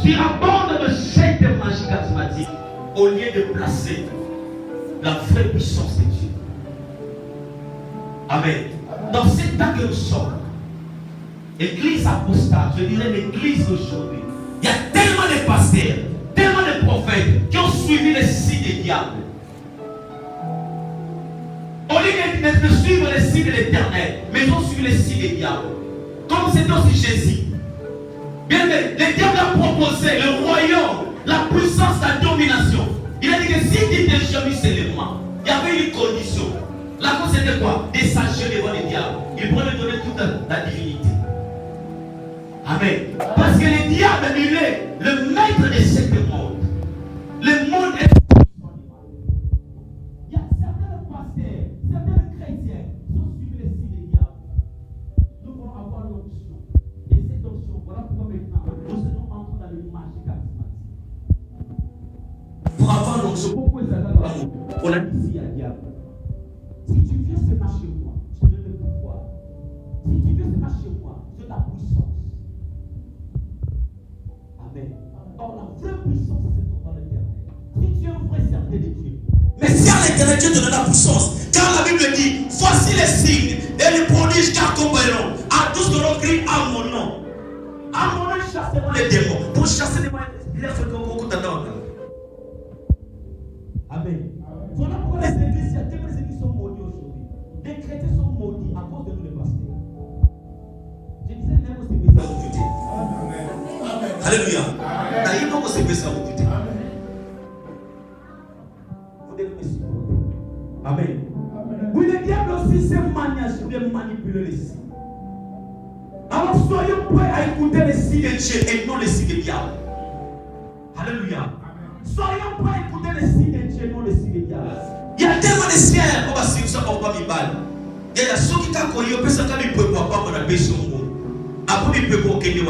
surabonde de cette magie charismatique au lieu de placer la vraie puissance de Dieu. Amen. Dans cet temps que nous sommes, l'église apostate, je dirais l'église d'aujourd'hui, il y a tellement de pasteurs, tellement de prophètes qui ont suivi les signes des diables. Au lieu de suivre les signes de l'Éternel, mais ils ont suivi les signes des diables. Comme c'était aussi Jésus. Bien, le diable a proposé le royaume, la puissance, la domination. Il a dit que si tu t'es jamais seulement, il y avait une condition. La cause c'était quoi? Des sages devant les diables. Il pourrait lui donner toute la divinité. Amen. Parce que le diable, il est le maître de ce monde. Le monde est. Il y a certains pasteurs, certains chrétiens qui ont suivi les signes des diables. Nous voulons avoir l'onction. Et cette onction, voilà pourquoi maintenant nous sommes entrés dans le magie charismatique. Pour avoir l'onction, pourquoi ils attendent l'amour? On a dit ici à diable. Si tu viens seulement chez moi, je te donne le pouvoir. Si tu viens seulement chez moi, je donne la puissance. Amen. Or, la vraie puissance, c'est dans l'éternel. Si tu es un vrai serviteur de Dieu. Mais si à l'éternel, Dieu te donne la puissance, car la Bible dit, voici les signes et les prodiges qu'accompagneront à tous que l'on crie à mon nom. À mon nom, chasseront les démons. Pour chasser les démons, il a fait beaucoup d'attendre. Amen. Voilà pourquoi les églises, il y a tellement d'églises sont maudites aujourd'hui. Les chrétiens sont maudits à cause de nous les pasteurs. Je disais, il faut se baisser à vous. Alléluia. Il faut se baisser à vous. Vous devez me supporter. Amen. Oui, le diable aussi s'est manipulé de manipuler les signes. Alors soyons prêts à écouter les signes de Dieu et non les signes du diable. Alléluia. Soyons prêts à écouter les signes de Dieu et non les signes du diable. Il y a tellement de signes qu'on va suivre ça pour pas m'y balle. Il y a ceux qui t'ont connu, personne qui peut pas pour la baisse au monde. Après, il peut pas qu'il y ait.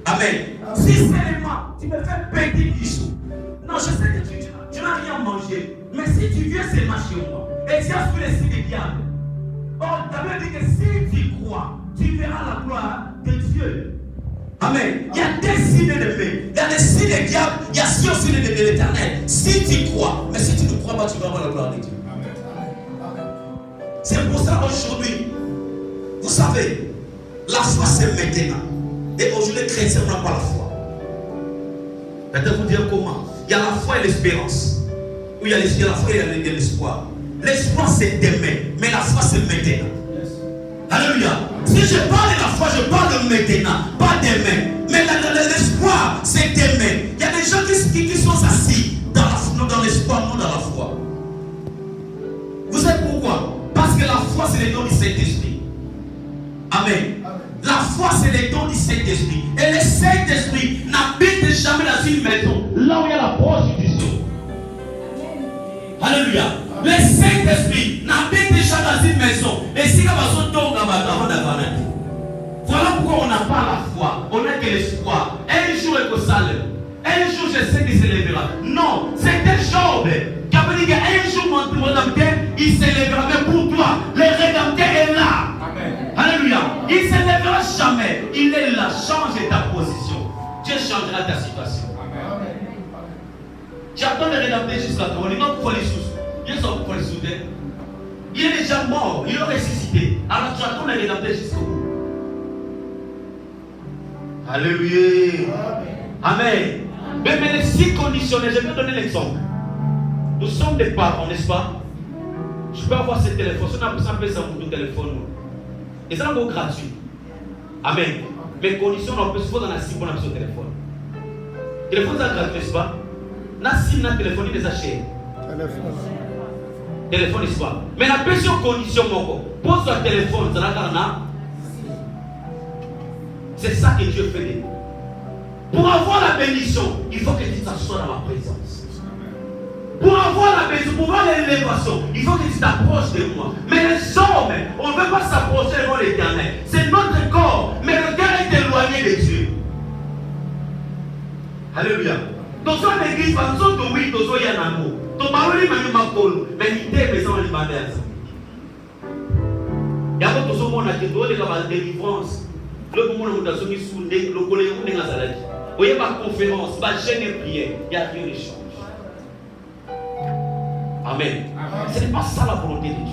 Amen. Si seulement tu me fais péter l'issue. Non, je sais que tu n'as rien mangé. Mais si tu viens seulement chez moi et tu as su les signes des diables. Oh, tu avais dit que si tu crois, tu verras la gloire de Dieu. Amen. Il y a des signes de paix. Il y a des signes des diables. Il y a aussi signes de l'éternel. Si tu crois, mais si tu ne crois pas, tu vas avoir la gloire de Dieu. C'est pour ça aujourd'hui, vous savez, la foi c'est maintenant. Et aujourd'hui, les chrétiens n'ont pas la foi. Maintenant, vous dire comment? Il y a la foi et l'espérance. Oui, il y a la foi et l'espoir. L'espoir c'est demain, mais la foi c'est maintenant. Alléluia. Si je parle de la foi, je parle de maintenant, pas demain. Mais l'espoir c'est demain. Il y a des gens qui sont assis dans l'espoir, non dans la foi. Vous savez pourquoi? Parce que la foi c'est le don du Saint-Esprit. Amen. La foi c'est le don du Saint-Esprit. Et le Saint-Esprit n'habite jamais dans une maison là où il y a la prostitution. Alléluia. Le Saint-Esprit n'habite déjà dans une maison. Et si voilà pourquoi on n'a pas la foi. On n'a que l'espoir. Un jour il faut saler. Un jour je sais qu'il se lèvera. Non, c'était Job qui a dit qu'un jour mon Rédempteur il se lèvera. Mais pour toi, le Rédempteur est là. Amen. Alléluia. Il ne se lèvera jamais. Il est là. Change ta position. Dieu changera ta situation. Amen. J'attends le Rédempteur jusqu'à toi. On est non pour les sous. Ils sont pour les soudains. Il est déjà mort. Il est ressuscité. Alors tu attends le Rédempteur jusqu'au bout. Alléluia. Amen. Mais les six conditionnels, je vais donner l'exemple. Nous sommes des parents, n'est-ce pas? Je peux avoir ce téléphone. Si on a besoin de ça pour ton téléphone. Et ça, c'est gratuit. Amen. Mais conditions, on peut se faire dans la cible pour notre téléphone. Le téléphone, c'est gratuit, n'est-ce pas? La cible, notre téléphone, il est acheté. Téléphone, n'est-ce pas? Mais la personne condition, pose ton téléphone, ça n'a. C'est ça que Dieu fait. Pour avoir la bénédiction, il faut que tu t'assoies dans ma présence. Pour avoir la bénédiction, pour avoir l'élévation, il faut que tu t'approches de moi. Mais les hommes, on ne veut pas s'approcher devant l'Éternel. C'est notre corps, mais le cœur est éloigné de Dieu. Alléluia. Dans une église, par exemple, oui, dans un yanamo. Dans ma vie, mais l'idée est présente dans l'Ibadan. Il y a d'autres gens qui ont des délivrances. Le moment où on a soumis sous le collègue, on est dans la voyez ma conférence, ma chaîne et prière, il n'y a rien de change. Amen. Ce n'est pas ça la volonté de Dieu.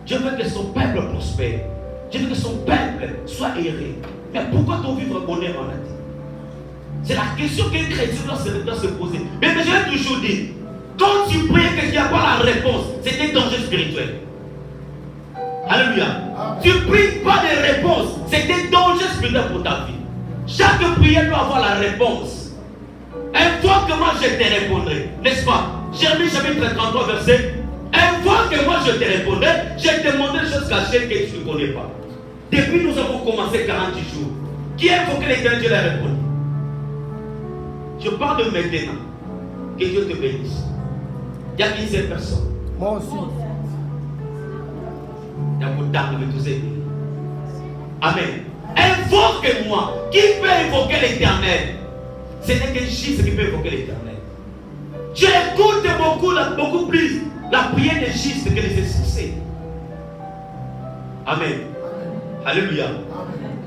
Dieu veut que son peuple prospère. Dieu veut que son peuple soit erré. Mais pourquoi ton vivre bonheur en a dit? C'est la question qu'un chrétien doit se poser. Mais je l'ai toujours dit. Quand tu priais que tu n'as pas la réponse, c'est un danger spirituel. Alléluia. Tu ne pries pas de réponse, c'est un danger spirituel pour ta vie. Chaque prière doit avoir la réponse. Invoque-moi, je te répondrai. N'est-ce pas? Jérémie chapitre 33, verset. Invoque-moi, je te répondrai. J'ai demandé des choses cachées que tu ne connais pas. Depuis nous avons commencé 40 jours. Qui a invoqué l'Éternel, Dieu l'a répondu. Je parle de maintenant. Que Dieu te bénisse. Il y a une seule personne. Moi aussi. Il y a beaucoup d'armes de tous ces. Amen. Invoque-moi. Qui peut invoquer l'Éternel? Ce n'est qu'un Jésus qui peut invoquer l'Éternel. Tu écoutes beaucoup plus la prière de Jésus que les insensés. Amen. Alléluia.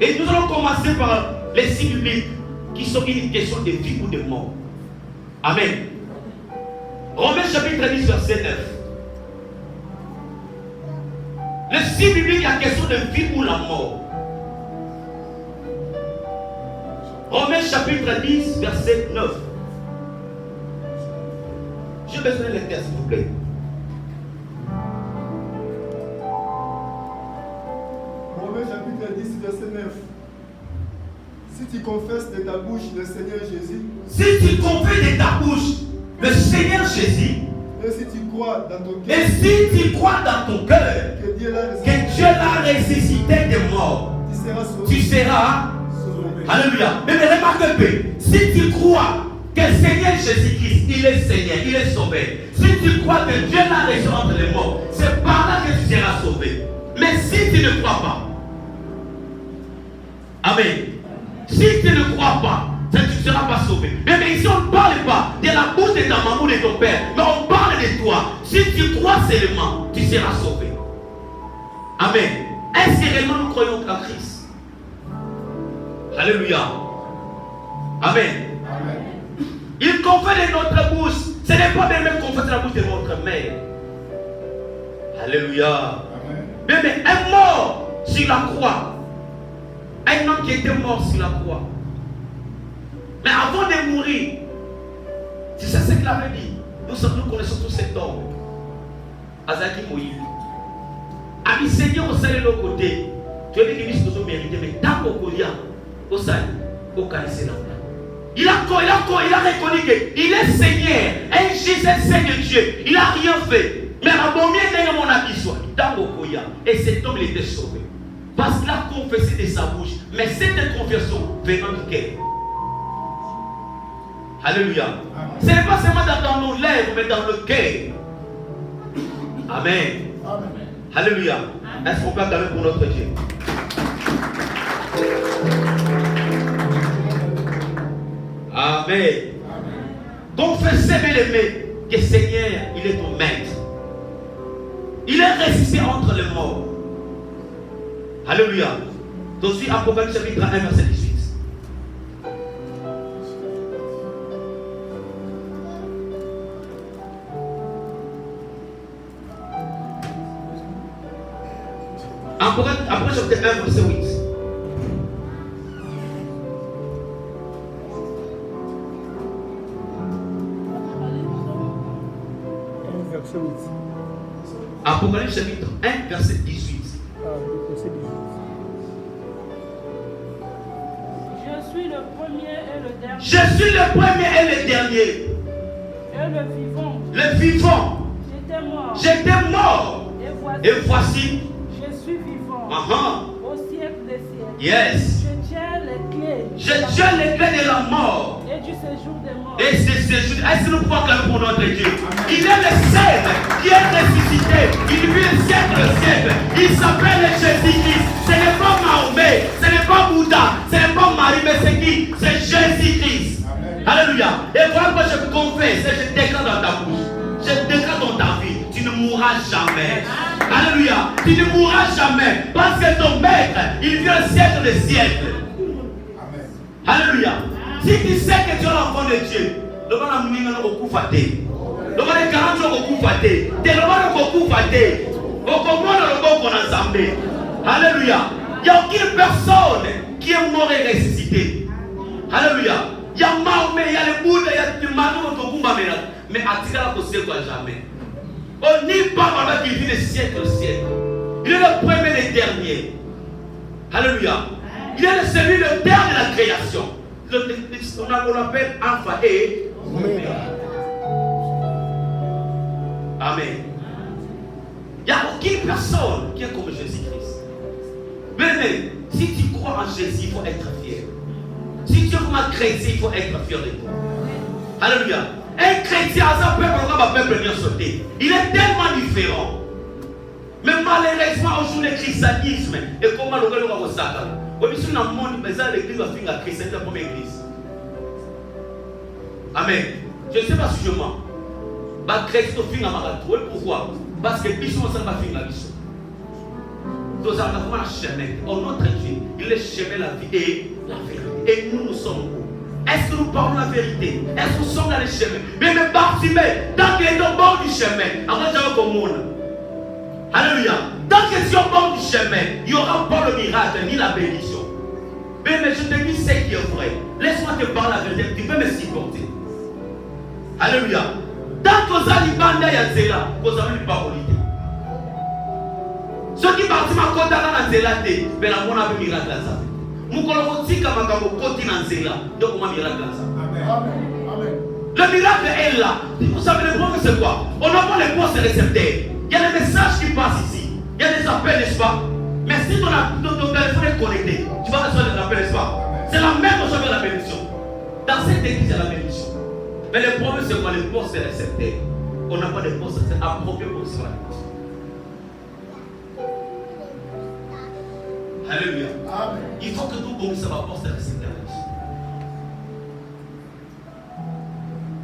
Et nous allons commencer par les signes bibliques qui sont une question de vie ou de mort. Amen. Romains chapitre 10, verset 9. Le signe biblique, il y a question de vie ou la mort. Romains chapitre 10, verset 9. J'ai besoin de lecteur, s'il vous plaît. Romains chapitre 10, verset 9. Si tu confesses de ta bouche le Seigneur Jésus. Si tu confesses de ta bouche le Seigneur Jésus. Et si tu crois dans ton cœur. Et si tu crois dans ton cœur. Que Dieu l'a ressuscité des morts. Tu seras sauvé. Alléluia. Mais remarque un peu. Si tu crois que le Seigneur Jésus-Christ, il est Seigneur, il est sauvé. Si tu crois que Dieu l'a ressuscité entre les morts, c'est par là que tu seras sauvé. Mais si tu ne crois pas. Amen. Si tu ne crois pas, tu ne seras pas sauvé. Mais ici, on ne parle pas de la bouche de ta maman ou de ton père, mais on parle de toi. Si tu crois seulement, tu seras sauvé. Amen. Est-ce que réellement nous croyons en Christ? Alléluia. Amen. Amen. Il confesse de notre bouche. Ce n'est pas même confesser la bouche de notre mère. Alléluia. Amen. Mais un mort sur la croix. Un homme qui était mort sur la croix. Mais avant de mourir, tu sais ce qu'il avait dit. Nous connaissons tous cet homme. Azaki Moïse. Ami Seigneur, au salut de l'autre côté. Tu as dit que nous sommes mérités, mais tant qu'on y a, au salut, au connaissez là. Il a reconnu qu'il est Seigneur. Un Jésus est Seigneur Dieu. Il n'a rien fait. Mais à bon mieux, il n'a mon habit soit. Tant qu'on y a. Et cet homme, il était sauvé. Parce qu'il a confessé de sa bouche. Mais cette confession venant du cœur. Alléluia. Ce n'est pas seulement dans nos lèvres, mais dans le cœur. Amen. Amen. Alléluia. Est-ce qu'on peut acclamer pour notre Dieu? Amen. Amen. Confessez, bien-aimés, que Seigneur, il est ton maître. Il est ressuscité entre les morts. Alléluia. Donc, Apocalypse chapitre 1, verset 18. Apocalypse chapitre 1, verset 8. Apocalypse chapitre 1, verset 18. Je suis le premier et le dernier. Je suis le premier et le dernier. Et le vivant. Le vivant. J'étais mort. J'étais mort. Et voici. Je suis vivant. Au siècle des siècles. Yes. Je tiens les clés. Je tiens les clés de la mort. Et du séjour des morts. Et ce séjour. Est-ce que nous pouvons acclamer pour notre Dieu? Il est le seul qui est ressuscité. Il vit le siècle. Il s'appelle Jésus-Christ. Ce n'est pas Mahomet. Ce n'est pas Bouddha. Ce n'est pas Marie. Mais c'est qui? C'est Jésus-Christ. Alléluia. Et voilà pourquoi je confesse et je déclare dans ta bouche. Je déclare dans ta vie. Tu ne mourras jamais. Alléluia. Tu ne mourras jamais. Parce que ton maître, il vit le siècle des siècles. Alléluia. Si tu sais que tu es l'enfant de Dieu, le bon ami n'a pas beaucoup faté. Le bon ami n'a pas beaucoup faté. Le bon ami n'a pas beaucoup faté. Au commande le bon qu'on a ensemble. Alléluia. Il n'y a aucune personne qui est mort et ressuscité. Alléluia. Il y a Mahomet, il y a le Bouddha, il y a le Manu, mais à tirer la possible à jamais. On n'y parle pas qu'il vit des siècles au siècle. Il est le premier et le dernier. Alléluia. Il est celui le père de la création. On l'appelle Alpha et Oméga. Amen. Il n'y a aucune personne qui est comme Jésus-Christ. Mais si tu crois en Jésus, il faut être fier. Si tu es comme un chrétien, il faut être fier de toi. Alléluia. Un chrétien, ça peut venir sauter. Il est tellement différent. Mais malheureusement, aujourd'hui, le christianisme et comment le gars va s'attaquer. Oui, si on a monde, mais ça, l'église va finir à Christ, c'est la première église. Amen. Je ne sais pas si je mens. Ma Christ finit à Marathon. Pourquoi? Parce que Bishop, ça va finir la Bishop. Nous avons un chemin. En notre Dieu, il est le chemin, la vie et la vérité. Et nous, nous sommes où? Est-ce que nous parlons la vérité? Est-ce que nous sommes dans le chemin? Mais Bartimée, tant qu'il est au bord du chemin, après j'avais comme monde. Alléluia. Tant que tu es au bord du chemin, il n'y aura pas le miracle ni la bénédiction. Mais je te dis ce qui est vrai. Laisse-moi te parler la vérité. Tu peux me supporter. Alléluia. Tant que vous allez bander à Zéla, vous avez une parole. Ceux qui partent à côté de Zéla, mais la monnaie a miracle à ça. Le miracle est là. Vous savez le problème c'est quoi? On n'a pas les postes récepteurs. Il y a des messages qui passent ici. Il y a des appels, n'est-ce pas? Mais si ton téléphone est connecté, tu vas recevoir des appels, n'est-ce pas? C'est la même chose avec la bénédiction. Dans cette église, c'est la bénédiction. Mais le problème c'est quoi? Les postes récepteurs. On n'a pas de postes appropriés pour recevoir la bénédiction. Alléluia. Amen. Il faut que tout commence à apporter la récepteur.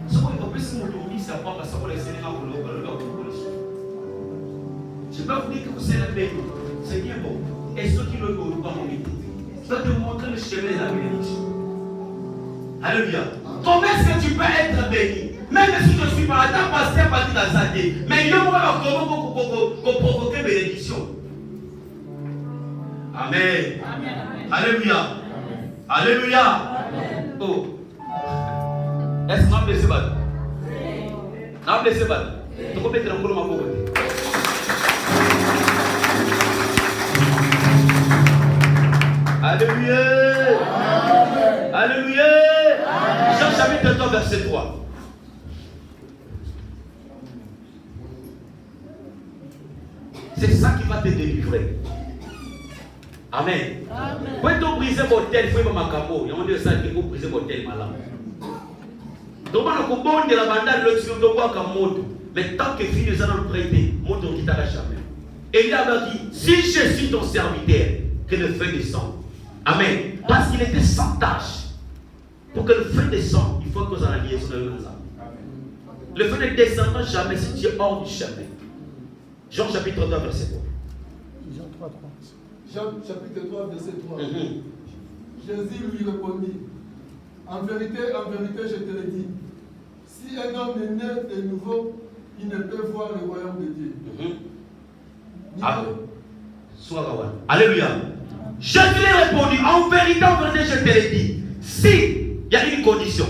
Ce qu'on peut plus nous donner, c'est à part parce qu'on les Seigneur pour le je peux vous dire que vous serez béni. C'est bien bon. Et ceux qui le voient dans mon métier, je vais te montrer le chemin de la bénédiction. Alléluia. Comment est-ce que tu peux être béni? Même si je suis par là, pasteur, pas dit dans sa vie. Mais il y a comment provoquer bénédiction. Amen. Amen. Alléluia. Amen. Alléluia. Amen. Oh. Est-ce qu'on a blessé bad? On a blessé bad. Tu peux mettre un boulot à mon côté. Alléluia. Amen. Alléluia. Jean chapitre 3 verset 3. C'est ça qui va te délivrer. Amen. Quand tu brises mon tel, il faut que tu on dit ça qui faut briser mon tel malade. Donc on a bon de la bande de l'autre de bois comme mode. Mais tant que fille nous allons prêter, mode on quittera jamais. Et il a dit si je suis ton serviteur, que le feu descende. Amen. Parce qu'il était sans tâche. Pour que le feu descende, il faut que nous ayons la liaison de nos âmes. Le feu ne descendra jamais si tu es hors du chemin. Jean chapitre 3 verset 3. Jean 3, 3. Jean chapitre 3, verset 3. Jésus lui répondit, en vérité, je te le dis, si un homme est né de nouveau, il ne peut voir le royaume de Dieu. Alléluia. Jésus lui répondit, en vérité, je te le dis, si, il y a une condition,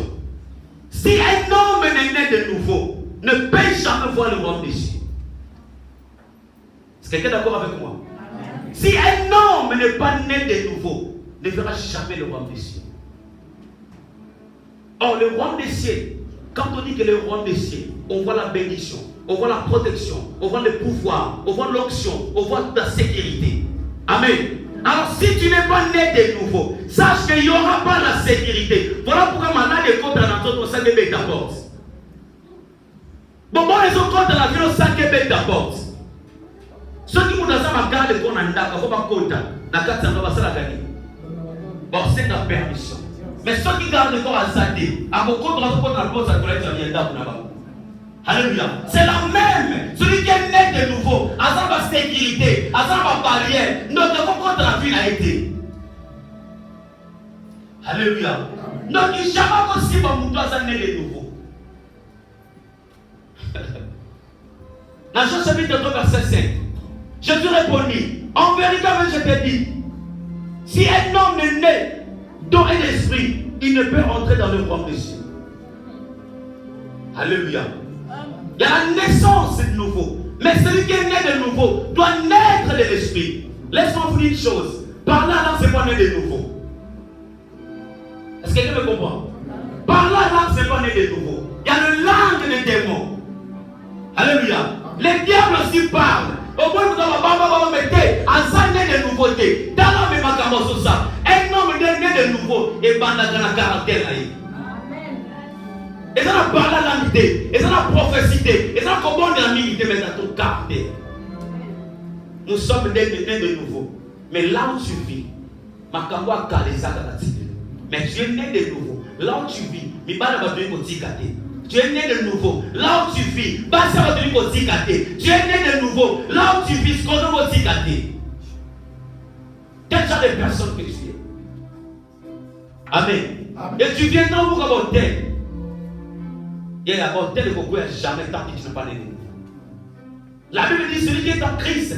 si un homme est né de nouveau, ne peut jamais voir le royaume de Dieu. Est-ce que quelqu'un est d'accord avec moi? Si un homme n'est pas né de nouveau, ne verra jamais le royaume des cieux. Or, le royaume des cieux, quand on dit que le royaume des cieux, on voit la bénédiction, on voit la protection, on voit le pouvoir, on voit l'onction, on voit la sécurité. Amen. Alors, si tu n'es pas né de nouveau, sache qu'il n'y aura pas la sécurité. Voilà pourquoi maintenant les comptes dans notre sac de bête d'apporte. Bon, les autres comptes dans la ville au sac de bête d'apporte. Ceux qui ont dans sa garde qu'on a un d'accord, il ne faut pas compter. La carte, ça va se la gagner. Bon, c'est la permission. Mais ceux qui gardent le corps à Zadé, à mon compte, on va la porte à collègue, ça vient d'abord. Alléluia. C'est la même. Celui qui est né de nouveau, à sa sécurité, à sa barrière, notre compte la ville a été. Alléluia. Donc, il n'y a jamais possible à né de nouveau. Dans Jean chapitre 3, verset 5, Jésus répondit, en vérité, je te dis, si un homme est né d'eau et d'esprit, il ne peut entrer dans le royaume des cieux. Alléluia. Il y a la naissance de nouveau. Mais celui qui est né de nouveau doit naître de l'esprit. Laisse-moi vous dire une chose. Par là, c'est pas né de nouveau. Est-ce que quelqu'un me comprend? Par là, c'est pas né de nouveau. Il y a le langue des démons. Alléluia. Les diables aussi parlent. Au moins, vous avez mettez en né de nouveauté. Dans la même accord, ça. Un homme né de nouveau et dans la caractère. Et ça n'a pas la langue, et ça n'a prophétie, et ça n'a pas bon ami, mais dans ton caractère. Nous sommes nés de nouveau. Mais là où tu vis, mais tu es né de nouveau. Là où tu vis, tu es né de nouveau. Là où tu vis, tu es né de nouveau. Là où tu vis, ce qu'on doit dire. Quel genre de personne que tu es? Amen. Et tu viens dans vous comme tel. Il y a un tel que jamais tant que tu n'as pas né de nouveau. La Bible dit celui qui est en Christ,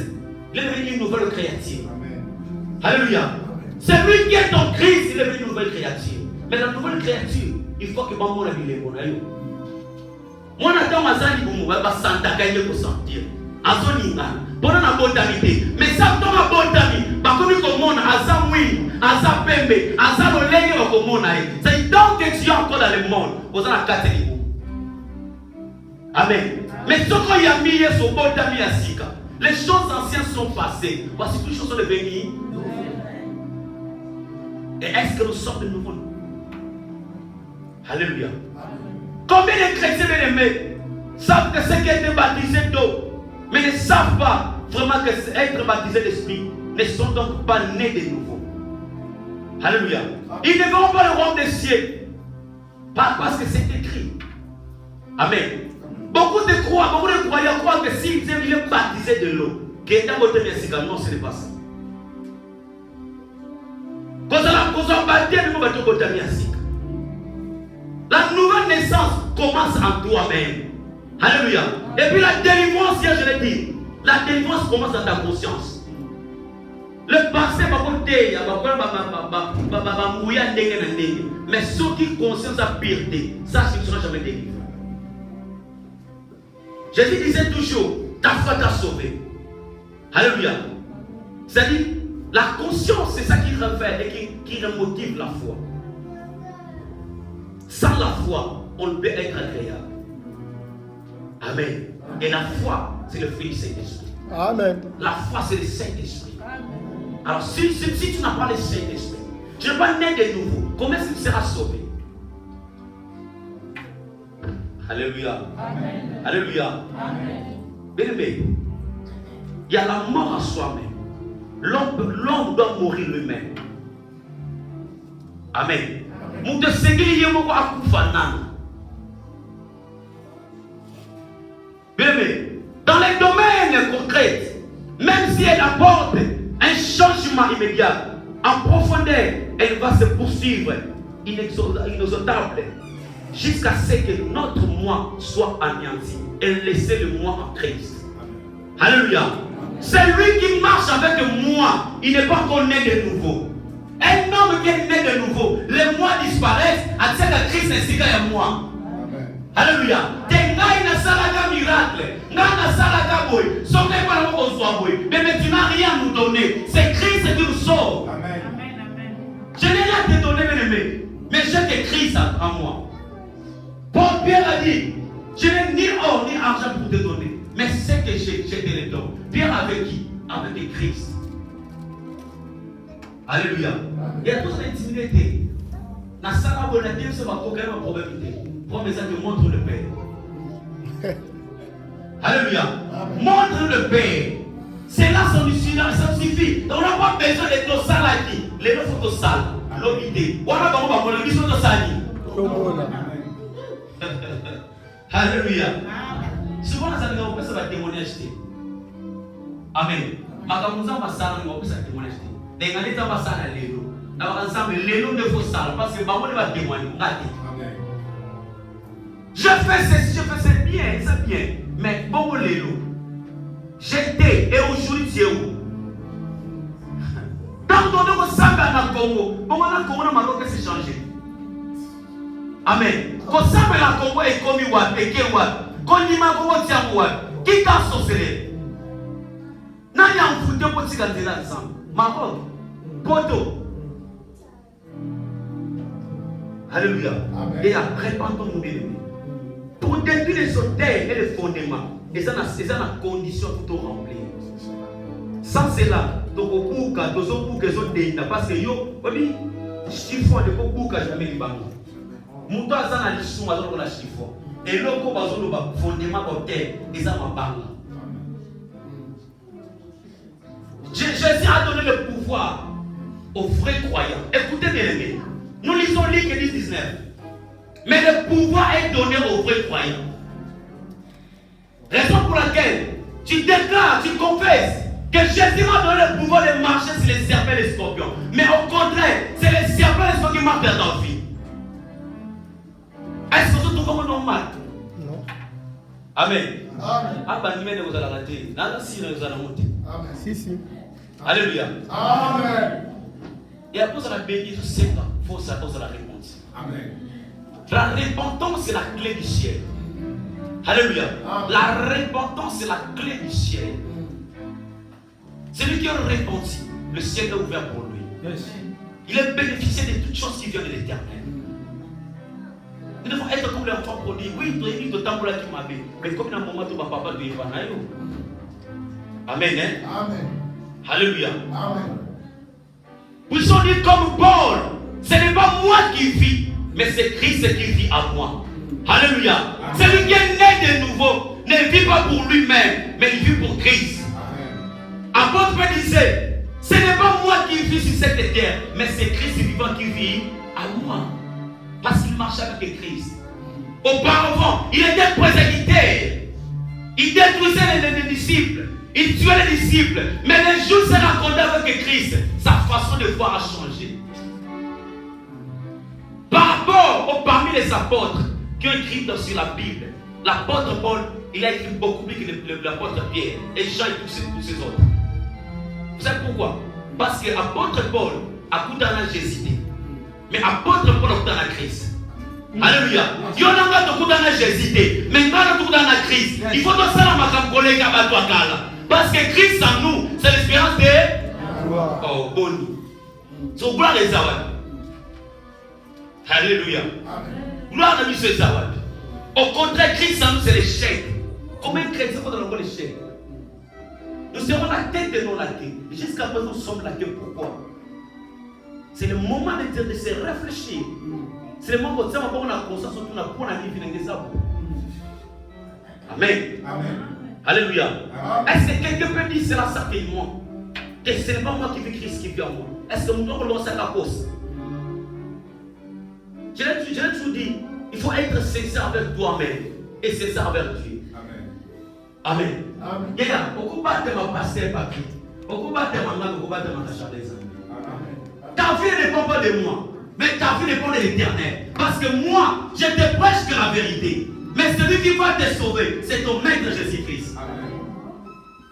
il est devenu une nouvelle créature. Alléluia. Celui qui est en Christ, il est devenu une nouvelle créature. Mais la nouvelle créature, il faut que maman la vie mon aïe. Moi n'attends ma zali pour moi, pas santa kaïe pour sentir. Azoninga, pendant la bonne amitié. Mais ça dans la bonne amitié, parce que nous comme asa win, asa pembe, asa lolenge au comme c'est donc que tu es encore dans le monde. Vous avez la catégorie. Amen. Mais ce qu'il y a mis sur le bon d'amis à Sika, les choses anciennes sont passées. Voici toutes les choses sont devenues. Et est-ce que nous sommes de nouveau? Alléluia. Combien de chrétiens bien-aimés savent que ceux qui ont été baptisés d'eau, mais ne savent pas vraiment que être baptisés d'esprit, ne sont donc pas nés de nouveau. Alléluia. Ils ne verront pas le royaume des cieux. Pas parce que c'est écrit. Amen. Beaucoup de croyants croient que s'ils sont baptisés de l'eau, non, ce n'est pas ça. La nouvelle naissance commence en toi-même. Alléluia. Et puis la délivrance, je l'ai dit, la délivrance commence dans ta conscience. Le passé va côté, mais ceux qui conscience à pureté, sache qu'ils ne seront jamais délivrés. Jésus disait toujours, ta foi t'a sauvé. Alléluia. C'est-à-dire, la conscience, c'est ça qui révèle et qui remotive la foi. Sans la foi, on ne peut être agréable. Amen. Et la foi, c'est le fruit du Saint-Esprit. Amen. La foi, c'est le Saint-Esprit. Alors, si tu n'as pas le Saint-Esprit, tu n'es pas né de nouveau, comment est-ce que tu seras sauvé? Alléluia. Amen. Alléluia. Bien aimé, il y a la mort à soi-même. L'homme doit mourir lui-même. Amen. Dans les domaines concrets, même si elle apporte un changement immédiat, en profondeur, elle va se poursuivre inexorable jusqu'à ce que notre moi soit anéanti et laisser le moi en Christ. Alléluia. C'est lui qui marche avec moi. Il n'est pas encore né de nouveau. Un homme qui est né de nouveau, les mois disparaissent, à ce que Christ ainsi qu'à moi. Alléluia. Miracle. Mais tu n'as rien à nous donner. C'est Christ qui nous sauve. Je n'ai rien à te donner, bien-aimé. Mais j'ai que Christ en moi. Paul Pierre a dit, je n'ai ni or ni argent pour te donner. Mais ce que j'ai te le donne. Pierre avec qui? Avec Christ. Alléluia. Il y a tous les intimités. Dans la salle de la c'est pas un problème. Prends mes amis, montre le Père. Alléluia. Montre le Père. C'est là ça suffit. On n'a pas besoin de ton sale qui. Les deux photos sales. L'obité. On a pas besoin de ton sale. Alléluia. Souvent, on peut se témoigner. Amen. Makamuza masala ngopesa témoignage. Dengaleta masala lelo. ensemble, les noms de vos salles, parce que maman va témoigner. Je fais ceci, je fais c'est bien. Mais bon, les loups. J'étais et aujourd'hui tu es où? Dans ton nom, ça va dans Congo. Bon, on a Congo, Maroc s'est changé. Amen. Quand ça va dans Congo et comme il va, et qu'il va, quand il m'a Congo, tiens, qui t'a sorcelé? N'a rien foutu pour te garder là-dedans. Maroc, Poto. Alléluia. Et après, répandons-nous bien. Pour détruire les hôtels et les fondements, et ça a la condition tout remplir. Sans cela, donc au bouca, dans un bouca, parce que yo, oui, chiffon de bouca jamais les banques. Mouton a ça la chiffon, on a chiffon. Et l'autre, on a fondement hôtel, et ça m'a banque. Jésus a donné le pouvoir aux vrais croyants. Écoutez bien les gars. Nous lisons Luc 10-19. Mais le pouvoir est donné aux vrais croyants. Raison pour laquelle tu déclares, tu confesses que Jésus m'a donné le pouvoir de marcher sur les serpents et les scorpions. Mais au contraire, c'est les serpents et les scorpions qui marchent dans ta vie. Est-ce que vous trouvez normal? Non. Amen. Ah, bah, vous allez rater. Là, si, vous allez monter. Amen. Si. Alléluia. Amen. Et après, ça va bénir 5 ans. Il faut s'attendre à la réponse. Amen. La repentance, c'est la clé du ciel. Alléluia. Amen. La repentance, c'est la clé du ciel. Celui qui a repenti, le ciel est ouvert pour lui. Yes. Il est bénéficié de toutes choses qui viennent de l'éternel. Nous devons être comme l'enfant prodigue. Oui, tu es mis de temps pour la qui m'a bé. Mais comme dans un moment, tu vas papa de Ivanayo. Amen. Hein? Amen. Alléluia. Amen. Vous sont dit comme Paul. Ce n'est pas moi qui vis, mais c'est Christ qui vit à moi. Alléluia. Amen. Celui qui est né de nouveau ne vit pas pour lui-même, mais il vit pour Christ. Apôtre Paul disait, ce n'est pas moi qui vis sur cette terre, mais c'est Christ vivant qui vit à moi. Parce qu'il marchait avec Christ. Auparavant, il était persécuteur. Il détruisait les disciples. Il tuait les disciples. Mais les jours s'est rencontré avec Christ, sa façon de voir a changé. Par rapport parmi les apôtres qui ont écrit sur la Bible, l'apôtre Paul, il a écrit beaucoup plus que l'apôtre Pierre et Jean et tous ces autres. Vous savez pourquoi? Parce que l'apôtre Paul a coûté un Jésus. Mais apôtre Paul a coûté un Christ. Alléluia. Il y a un coûté un Jésus. Mais il y a un coûté un Christ. Il faut que ça soit collègue à toi. Parce que Christ en nous, c'est l'espérance de. Oh, bon. C'est gloire des Zawad. Alléluia. Gloire de Monsieur Zawad. Au contraire, Christ en nous, c'est l'échec. Combien de chrétiens font dans le l'échec? Nous serons la tête et non la queue. Jusqu'à présent, nous sommes la queue. Pourquoi? C'est le moment de se réfléchir. C'est le moment où on a conscience de la vie des arbres. Amen. Amen. Alléluia. Est-ce que quelqu'un peut dire c'est la sacrement? Que ce n'est pas moi qui vis Christ qui vit en moi. Est-ce que nous devons lancer la cause? Je l'ai toujours dit, il faut être sincère avec toi-même et sincère avec Dieu. Amen. Amen. Il y a beaucoup de ma pasteur papier. Beaucoup de ma maman, beaucoup de ma chaleur. Ta vie ne dépend pas de moi, mais ta vie dépend de l'Éternel. Parce que moi, je te prêche que la vérité. Mais celui qui va te sauver, c'est ton maître Jésus-Christ.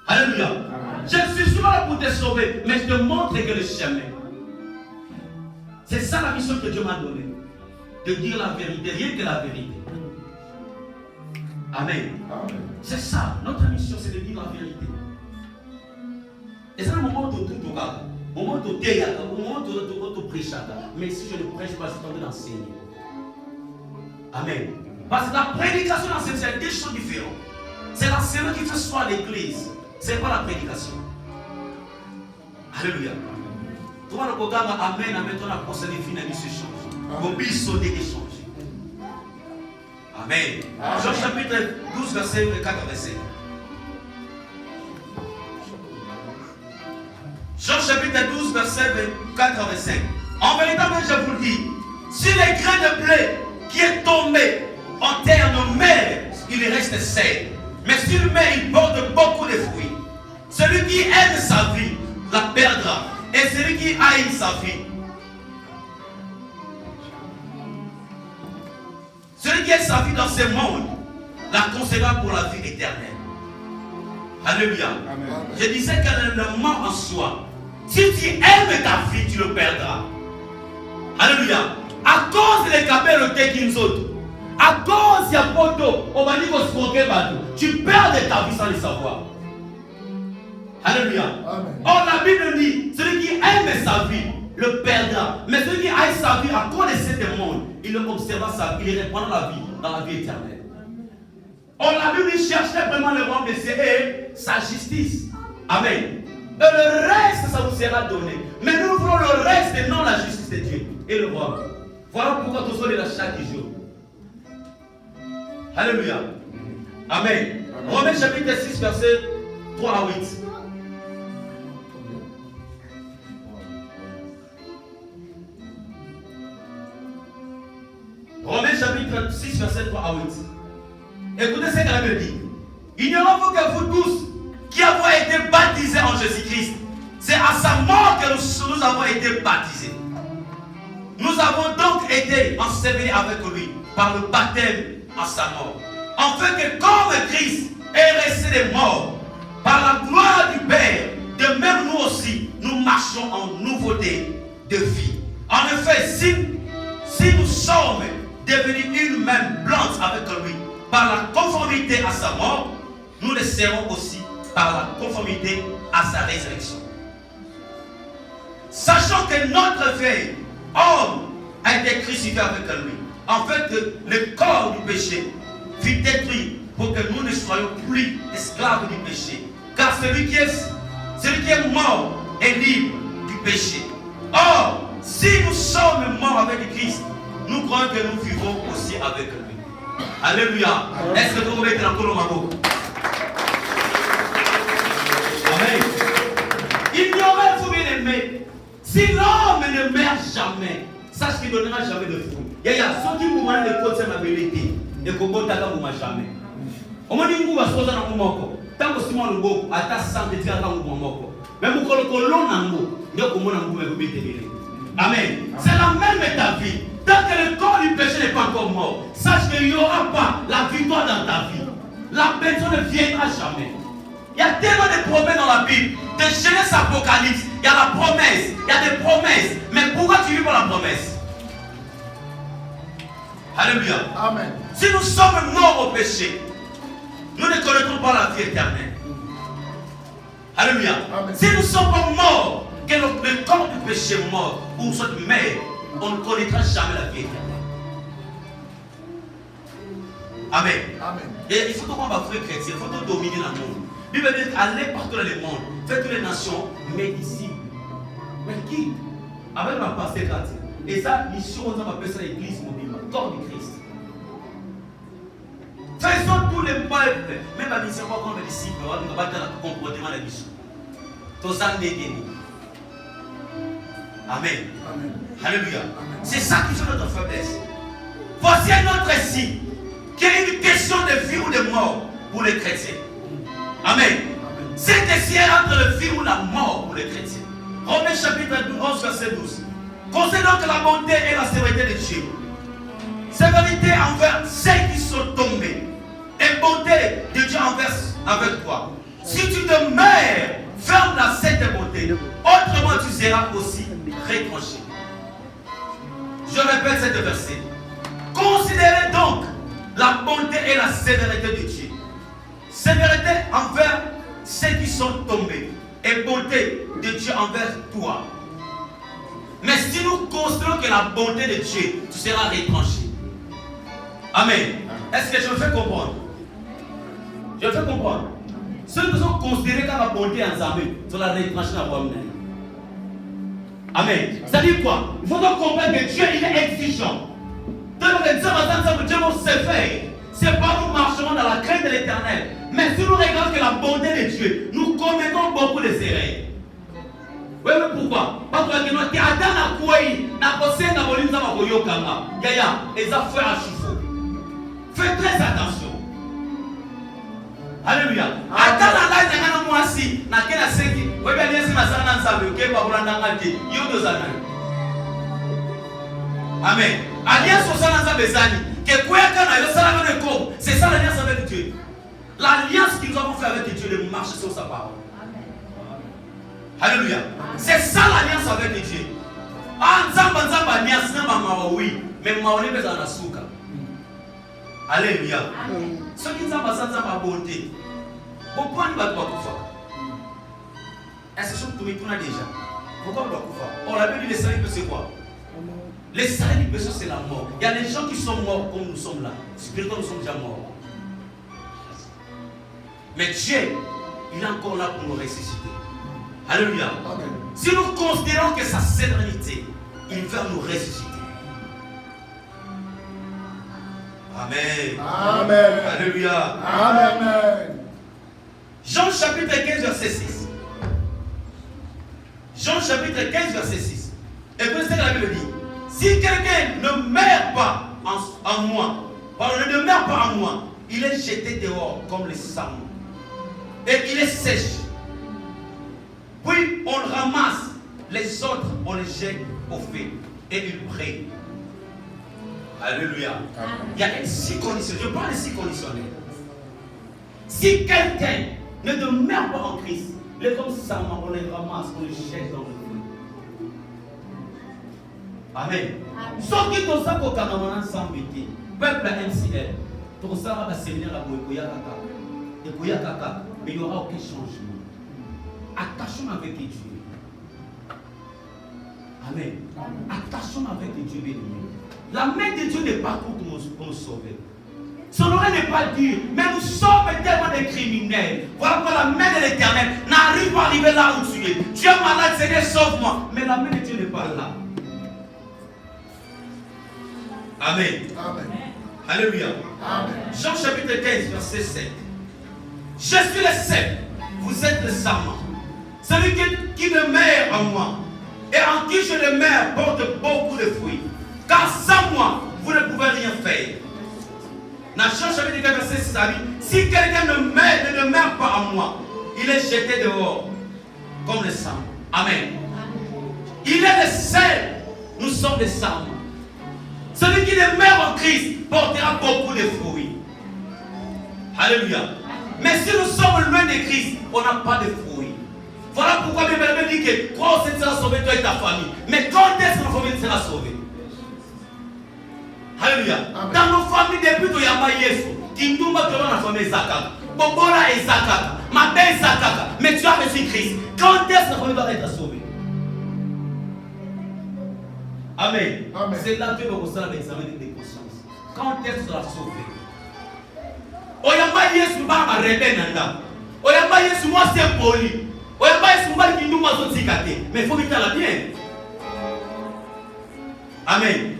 Alléluia. Amen. Je suis souvent là pour te sauver, mais je te montre que le chemin. C'est ça la mission que Dieu m'a donnée. De dire la vérité, rien que la vérité. Amen. Amen. C'est ça, notre mission, c'est de dire la vérité. Et c'est le moment où tout regarde. Au moment où tu prêches, mais si je ne prêche pas, c'est en train d'enseigner. Amen. Parce que la prédication c'est deux choses différentes. C'est l'enseignement qui fait soin à l'église. Ce n'est pas la prédication. Alléluia. Tu vois le programme Amen, Amen, on a procédé finalement ce change. Vos billes sont échangés. Amen. Jean chapitre 12, verset 4 à 5. Jean chapitre 12, verset 4 à 5. En vérité, je vous le dis, si les grains de blé qui est tombé en terre ne meurt, il reste sec. Mais s'il meurt, il porte beaucoup de fruits. Celui qui aime sa vie la perdra. Et celui qui haït sa vie Celui qui est sa vie dans ce monde, la conservera pour la vie éternelle. Alléluia. Amen. Je disais que le mort en soi, si tu aimes ta vie, tu le perdras. Alléluia. À cause des cabelles qui nous autres, à cause de la photo, on va dire tu perds de ta vie sans le savoir. Alléluia. Amen. Or la Bible dit, celui qui aime sa vie le perdra. Mais celui qui aime sa vie à cause de ce monde, il observera sa vie, il répondra la vie dans la vie éternelle. Or la Bible cherchait vraiment le royaume de Dieu et sa justice. Amen. Et le reste, ça vous sera donné. Mais nous voulons le reste et non la justice de Dieu et le royaume. Voilà pourquoi nous sommes là chaque jour. Alléluia. Amen. Romains chapitre 6, verset 3 à 8. Romains chapitre 6, verset 3 à 8. Écoutez ce que la Bible dit. Ignorez-vous que vous tous qui avons été baptisés en Jésus-Christ, c'est à sa mort que nous avons été baptisés. Nous avons donc été ensevelis avec lui par le baptême à sa mort. Afin que comme Christ est resté des morts, par la gloire du Père, de même nous aussi, nous marchons en nouveauté de vie. En effet, si nous sommes devenus une même plante avec lui, par la conformité à sa mort, nous le serons aussi par la conformité à sa résurrection. Sachant que notre vieil homme a été crucifié avec lui, afin que le corps du péché fût détruit pour que nous ne soyons plus esclaves du péché. Car celui qui est mort est libre du péché. Or, si nous sommes morts avec Christ, nous croyons que nous vivons aussi avec lui. Alléluia. Est-ce que vous pouvez mettre encore le magot? Amen. Ignorez-vous, bien aimé, si l'homme ne meurt jamais, sache qu'il ne donnera jamais de fruit. Il y a ceux qui vous demandent de côté ma vérité et qu'on ne vous jamais. Au moins, vous va choisir dans mon moko. Tant que Simon le beau, à ta santé, tu as dans mon moko. Mais vous collez l'on en vous, donc au moins vous me mettez. Amen. C'est la même ta vie. Tant que le corps du péché n'est pas encore mort, sache qu'il n'y aura pas la victoire dans ta vie. La personne ne viendra jamais. Il y a tellement de promesses dans la Bible. De Genèse à Apocalypse, il y a la promesse, il y a des promesses. Mais pourquoi tu vis pour la promesse? Alléluia. Amen. Si nous sommes morts au péché, nous ne connaîtrons pas la vie éternelle. Alléluia. Amen. Si nous sommes morts, que le corps du péché est mort, ou soit mère, on ne connaîtra jamais la vie éternelle. Amen. Amen. Et il faut qu'on va faire chrétien, il faut qu'on dominer le monde. Bible dit allez partout dans le monde, faites toutes les nations mes disciples. Mais qui? Avec ma pasteur Cathy. Et ça, mission, on va appeler ça l'église mobile, corps du Christ. Faisons tous les peuples, même la mission, pas comme les disciples, on va faire le comportement de la mission. Tous en déguénis. Amen. Amen. Alléluia. C'est ça qui fait notre faiblesse. Voici un autre signe, qui est une question de vie ou de mort pour les chrétiens. Amen. C'est ici entre le vie ou la mort pour les chrétiens. Romains chapitre 11, verset 12. Concernant donc la bonté et la sévérité de Dieu. Sévérité envers ceux qui sont tombés. Et bonté de Dieu avec toi. Si tu demeures ferme dans cette bonté, autrement tu seras aussi retranché. Je répète cette verset. Considérez donc la bonté et la sévérité de Dieu. Sévérité envers ceux qui sont tombés et bonté de Dieu envers toi. Mais si nous considérons que la bonté de Dieu, tu seras retranché. Amen. Est-ce que je me fais comprendre? Je me fais comprendre. Ceux qui sont considérés comme la bonté en Zambie, tu la retranché dans la bonne. Amen. C'est-à-dire quoi? Il faut donc comprendre que Dieu il est exigeant. Dieu nous sévère. C'est pas nous marcherons dans la crainte de l'éternel. Mais si nous regardons que la bonté de Dieu, nous commettons beaucoup de erreurs. Oui, mais pourquoi? Parce que nous avons faites très attention. Alléluia. Amen. Alliance au sein de Bezani. Que quoi qu'un C'est ça l'alliance avec Dieu. L'alliance que nous avons fait avec Dieu de marcher sur sa parole. Alléluia. C'est ça l'alliance avec Dieu. Oui, mais Maolé est dans la souka. Alléluia. Ce qui nous a passé dans la bonté. Pourquoi nous ne pouvons pas faire? Est-ce que tu me connais déjà? Pourquoi on doit faire? On l'a dit, les saints, c'est quoi? Les saints, c'est la mort. Il y a des gens qui sont morts comme nous sommes là. Spirituellement, nous sommes déjà morts. Mais Dieu, il est encore là pour nous ressusciter. Alléluia. Amen. Si nous considérons que sa sérénité, il va nous ressusciter. Amen. Amen. Alléluia. Amen. Jean chapitre 15, verset 6. Jean chapitre 15, verset 6. Et vous savez la Bible dit, si quelqu'un ne meurt pas en moi, ne demeure pas en moi, il est jeté dehors comme le sang. Et il est sèche. Puis on le ramasse, les autres, on les jette au feu. Et il prie. Alléluia. Il y a une six conditions. Je parle de six conditionnels. Si quelqu'un ne demeure pas en Christ, les comme ça, on les ramasse, on les jette dans le feu. Amen. Sauf que tout ça, pour Kanamanan s'embêter, peuple MCL, tout ça va séminaire à Bouyakaka. Et Bouyakaka, mais il n'y aura aucun changement. Attachons avec Dieu. Amen. Attachons avec Dieu, béni. La main de Dieu n'est pas pour nous sauver. Son oreille n'est pas dure, mais nous sommes tellement des criminels. Voilà pourquoi la main de l'Éternel n'arrive pas à arriver là où tu es. Tu es malade, Seigneur, sauve-moi. Mais la main de Dieu n'est pas là. Amen. Amen. Alléluia. Amen. Jean chapitre 15, verset 7. Je suis le cep, vous êtes le sarment. Celui qui demeure en moi et en qui je demeure porte beaucoup de fruits. Car sans moi, vous ne pouvez rien faire. Dans Jean chapitre 15, verset 6, si quelqu'un ne demeure pas en moi, il est jeté dehors comme le sang. Amen. Il est le sel, nous sommes les sarments. Celui qui demeure en Christ portera beaucoup de fruits. Alléluia. Mais si nous sommes loin de Christ, on n'a pas de fruits. Voilà pourquoi Bible dit que crois au Seigneur sera sauvé, toi et ta famille. Mais quand est-ce que notre famille sera sauvée? Alléluia. Dans nos familles, depuis que Yamba Yesu, Kindumba tu as la famille Zakaka, Bobola et Zakaka, ma belle Zakaka, mais tu as reçu Christ. Quand est-ce que notre famille va être sauvée? Amen. Amen. C'est là que nous avons l'examen de conscience. Quand est-ce que tu seras sauvé? Oyamba Yesu ba arrêter nanda. Oyamba Yesu moi c'est poli. Oyamba Yesu ba ki nous mazo zikate. Mais il faut vite la bien. Amen.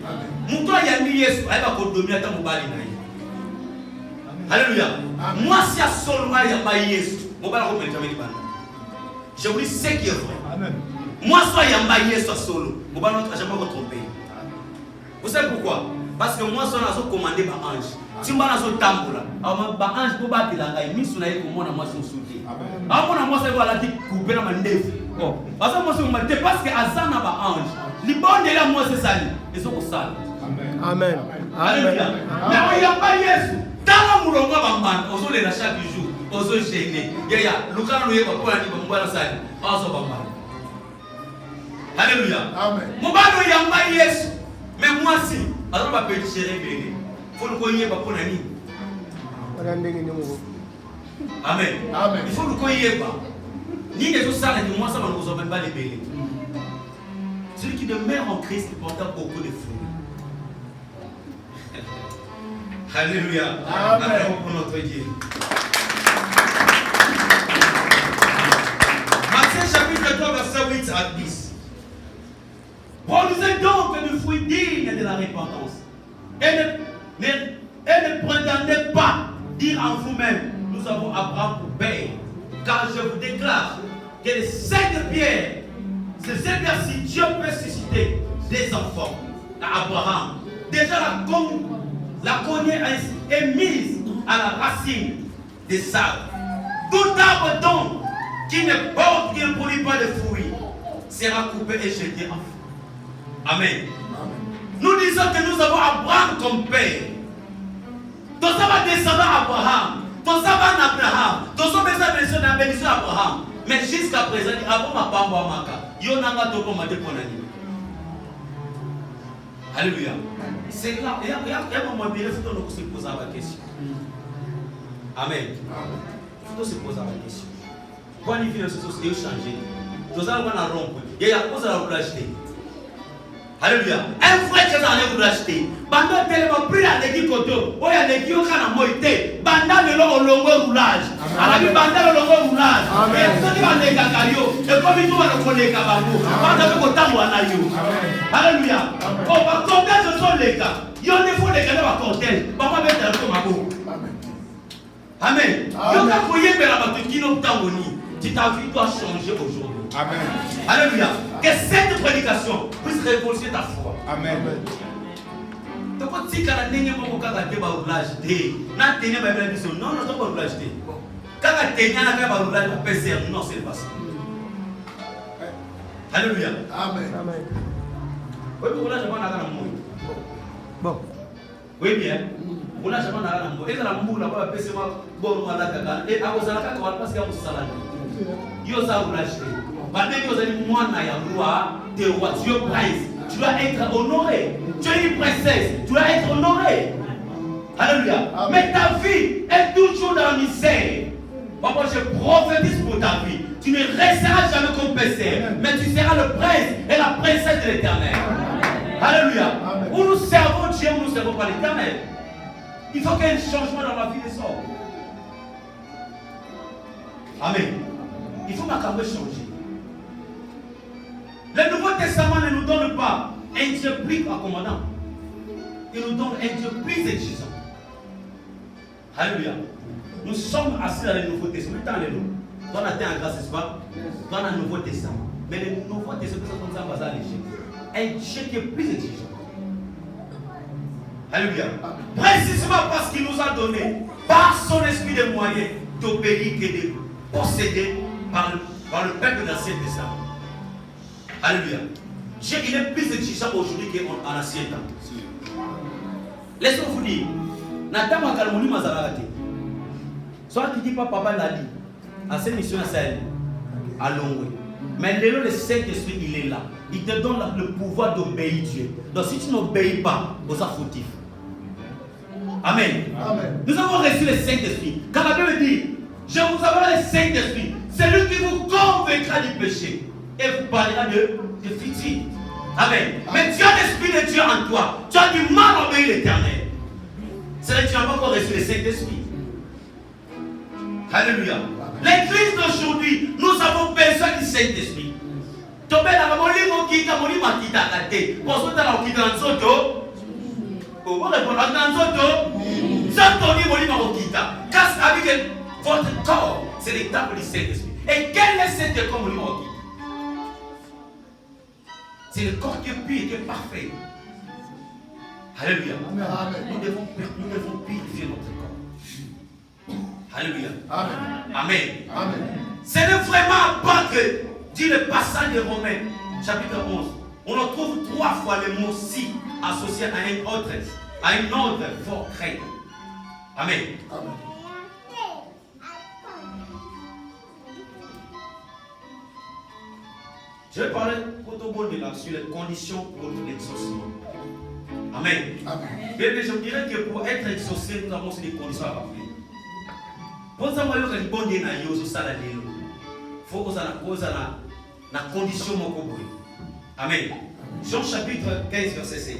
Muto yandi Yesu aiba ko dominer ta mobali na ye. Alléluia. Moi si a seulement yamba Yesu, mobali ko Benjamin Bana. Je vous dis ce qui est vrai. Amen. Moi soit yamba Yesu solo, mobali ne va jamais me tromper. Vous savez pourquoi? Parce que moi, je suis commandé par ange. Si je suis tamboula, alors par ange pour battre la gaille, mais si on a eu moi, je suis sauté. Alors moi, je vais aller couper dans ma nez. Parce que moi, je me dis parce que Azan a pas ange. Les bons de là, moi, c'est ça. Ils sont au sale. Amen. Alléluia. Mais il n'y a pas Yesu. Dans le monde, on va on les chaque jour. On se gêne. Il y a Lucas, nous y pour aller pour la salle. On se va. Alléluia. Amen. Mon bano il y a pas Yesu. Mais moi si, alors on va pécher révélé. Faut le connaître pas pour nani. Amen. Amen. Il faut le connaître pas. Ni les autres ça moi ça va nous emmène pas les bélés. Celui qui demeure en Christ il porte beaucoup de fruits. Alléluia. Amen. Pour notre Dieu. Matthieu chapitre 3 verset 8 à 10. Produisez donc du fruit digne de la repentance. Et ne prétendez pas dire en vous-même, nous avons Abraham pour père. Car je vous déclare que les 5 pierres, ces 5 pierres, si Dieu peut susciter des enfants à Abraham, déjà la cognée est mise à la racine des arbres. Tout arbre donc qui ne porte, qui ne produit pas de fruits, sera coupé et jeté en feu. Amen. Amen. Nous disons que nous avons Abraham comme père. descendant Abraham. Ton sabat Abraham. Ton bénédiction Abraham. Mais jusqu'à présent, avant ma pambo amaka, yonanga toko mate ponani. Alléluia. C'est là, il y a un moment bien, il faut se poser la question. Amen. Il faut se poser la question. Quand il vient, il faut changer. Tout ça, on va rompre. Il y a une chose à l'acheter. Alléluia. Un frère qui a l'acheter. Pendant tellement pris à l'équipe koto, il y a des qui ont un moïté. Pendant le long roulage. Alors, pendant le long roulage. Et ceux qui vont les cacario. Et comme ils vont le coller cabano. Pendant que temps on a eu. Alléluia. On va compter ce sont les gars. Il y a des fois les gars va compter. Papa met un peu ma boue. Amen. Il y a un foyer pour la bataille qui n'ont pas de ta vie doit changer aujourd'hui. Amen. Alléluia. Que cette prédication puisse révolutionner ta foi. Amen. Tu peux dire que la dernière fois que tu as été roulage, na tenir ma bénédiction. Non, non, tu pas roulage. Quand tu as tenir na roulage, tu peux faire non, c'est pas ça. Alléluia. Amen. Oui, vous roulage pas na mou. Bon. Oui bien. Roulage pas na mou. Et la mou là pas passer ma bon na kaka. Et à cause de la kaka parce qu'il y a un salade. Yo ça roulage. Maintenant que vous avez moi na roi, tu dois être honoré. Tu es une princesse, tu dois être honoré. Alléluia. Mais ta vie est toujours dans la misère. Papa, je prophétise pour ta vie. Tu ne resteras jamais comme péché, mais tu seras le prince et la princesse de l'Éternel. Alléluia. Où nous servons Dieu, où nous ne servons pas l'Éternel. Il faut qu'il y ait un changement dans la vie des hommes. Amen. Il faut ma changer. Le Nouveau Testament ne nous donne pas un Dieu plus accommodant. Il nous donne un Dieu plus exigeant. Alléluia. Nous sommes assis dans le Nouveau Testament. Dans le nous. Dans la terre en grâce, n'est-ce pas? Dans le Nouveau Testament. Mais le Nouveau Testament, c'est comme ça, on va un Dieu qui est plus exigeant. Alléluia. Précisément parce qu'il nous a donné, par son esprit, des moyens d'obéir et de posséder par le peuple de l'Ancien Testament. Alléluia. Dieu, il est plus exigeant aujourd'hui qu'en ancien temps. Laissez-moi vous dire, Nathan Makalmoni Mazarate. Soit qui dit pas papa l'a dit, à cette mission à Sahel, à Longwe. Mais le Saint-Esprit, il est là. Il te donne le pouvoir d'obéir Dieu. Donc si tu n'obéis pas, vous êtes fautif. Amen. Amen. Nous avons reçu le Saint-Esprit. Quand la Bible dit, je vous envoie le Saint-Esprit, c'est lui qui vous convaincra du péché. Et vous parlera de futur. Amen. Mais tu as l'Esprit de Dieu en toi. Tu as du mal à obéir l'Éternel. C'est vrai que tu n'as pas encore reçu le Saint-Esprit. Alléluia. L'église d'aujourd'hui, nous avons besoin du Saint-Esprit. Tu as besoin de votre corps, c'est le temple du Saint-Esprit. Et quel est cet corps? C'est le corps qui est pur et qui est parfait. Alléluia. Nous devons purifier notre corps. Alléluia. Amen. Amen. Amen. Ce n'est vraiment pas que, dit le passage de Romains, chapitre 11, on en trouve 3 fois le mot si associé à un ordre fort craint. Amen. Amen. Je vais parler sur les conditions pour l'exaucement. Amen. Amen. Mais je dirais que pour être exaucé, nous avons aussi des conditions à remplir. Pour ça, moi, je vais il faut que vous ayez la condition. Amen. Jean chapitre 15, verset 7.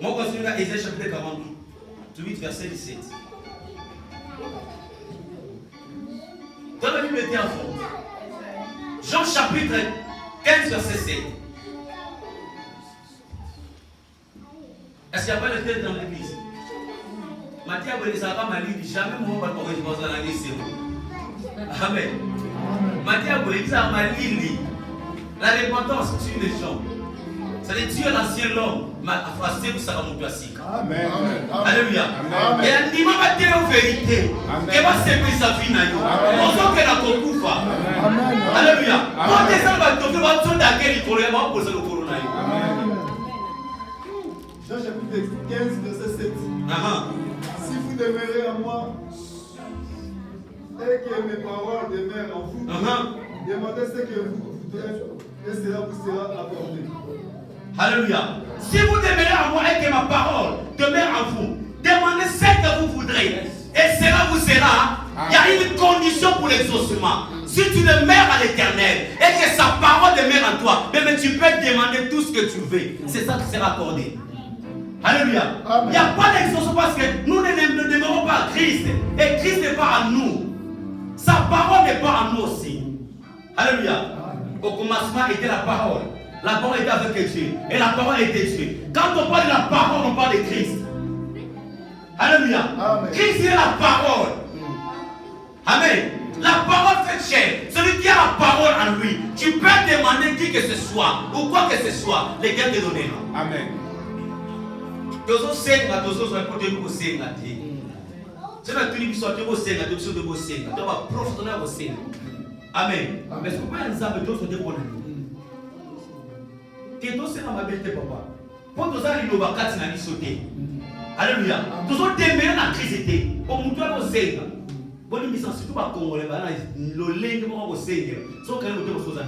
Moi, je continue à Ésaïe chapitre 48, verset 17. Dans la Bible était en fond. Jean chapitre 15, verset 7. Est-ce qu'il n'y a pas de tête dans l'église? Mathia Bolisaka m'a dit jamais moi pas pour dans la l'église. Amen. Mathia Bolisaka m'a dit la repentance tue les gens. C'est Dieu l'ancien l'homme m'a affranchi pour ça mon classique. Amen. Alléluia. Et elle dit ma terre en vérité. Et va se sa vie na yo. On sent que la kokufa. Alléluia. On descend va tomber va tout d'aquel il va poser le corona. Amen. chapitre 15, verset 7. Si vous demeurez en moi et que mes paroles demeurent en vous, demandez ce que vous voudrez et cela vous sera accordé. Alléluia. Si vous demeurez en moi et que ma parole demeure en vous, demandez ce que vous voudrez et cela vous sera. Il y a une condition pour l'exaucement. Si tu demeures à l'Éternel et que sa parole demeure en toi, mais tu peux demander tout ce que tu veux. C'est ça qui sera accordé. Alléluia. Il n'y a pas d'exaucement parce que nous ne demeurons pas à Christ. Et Christ n'est pas à nous. Sa parole n'est pas à nous aussi. Alléluia. Au commencement était la parole. La parole était avec Dieu. Et la parole était Dieu. Quand on parle de la parole, on parle de Christ. Alléluia. Christ est la parole. Amen. La parole fait chair. Celui qui a la parole en lui, tu peux demander qui que ce soit ou quoi que ce soit, les gars te donneront. Amen. Tozo senga, tozo so côté ko senga ti. C'est la tuni biso te ko senga, te biso te ko senga. Tu vas profiter ko senga. Amen. Mais ce que pas ensemble tozo te ko na. Ti to senga ma belle papa. Pour tozo ali no bakati na biso te. Alléluia. Tozo demeurer na Christ te. Au mutu ko senga. Bon, mais c'est surtout pas congolais, le lingue mon Seigneur. Son quand même chose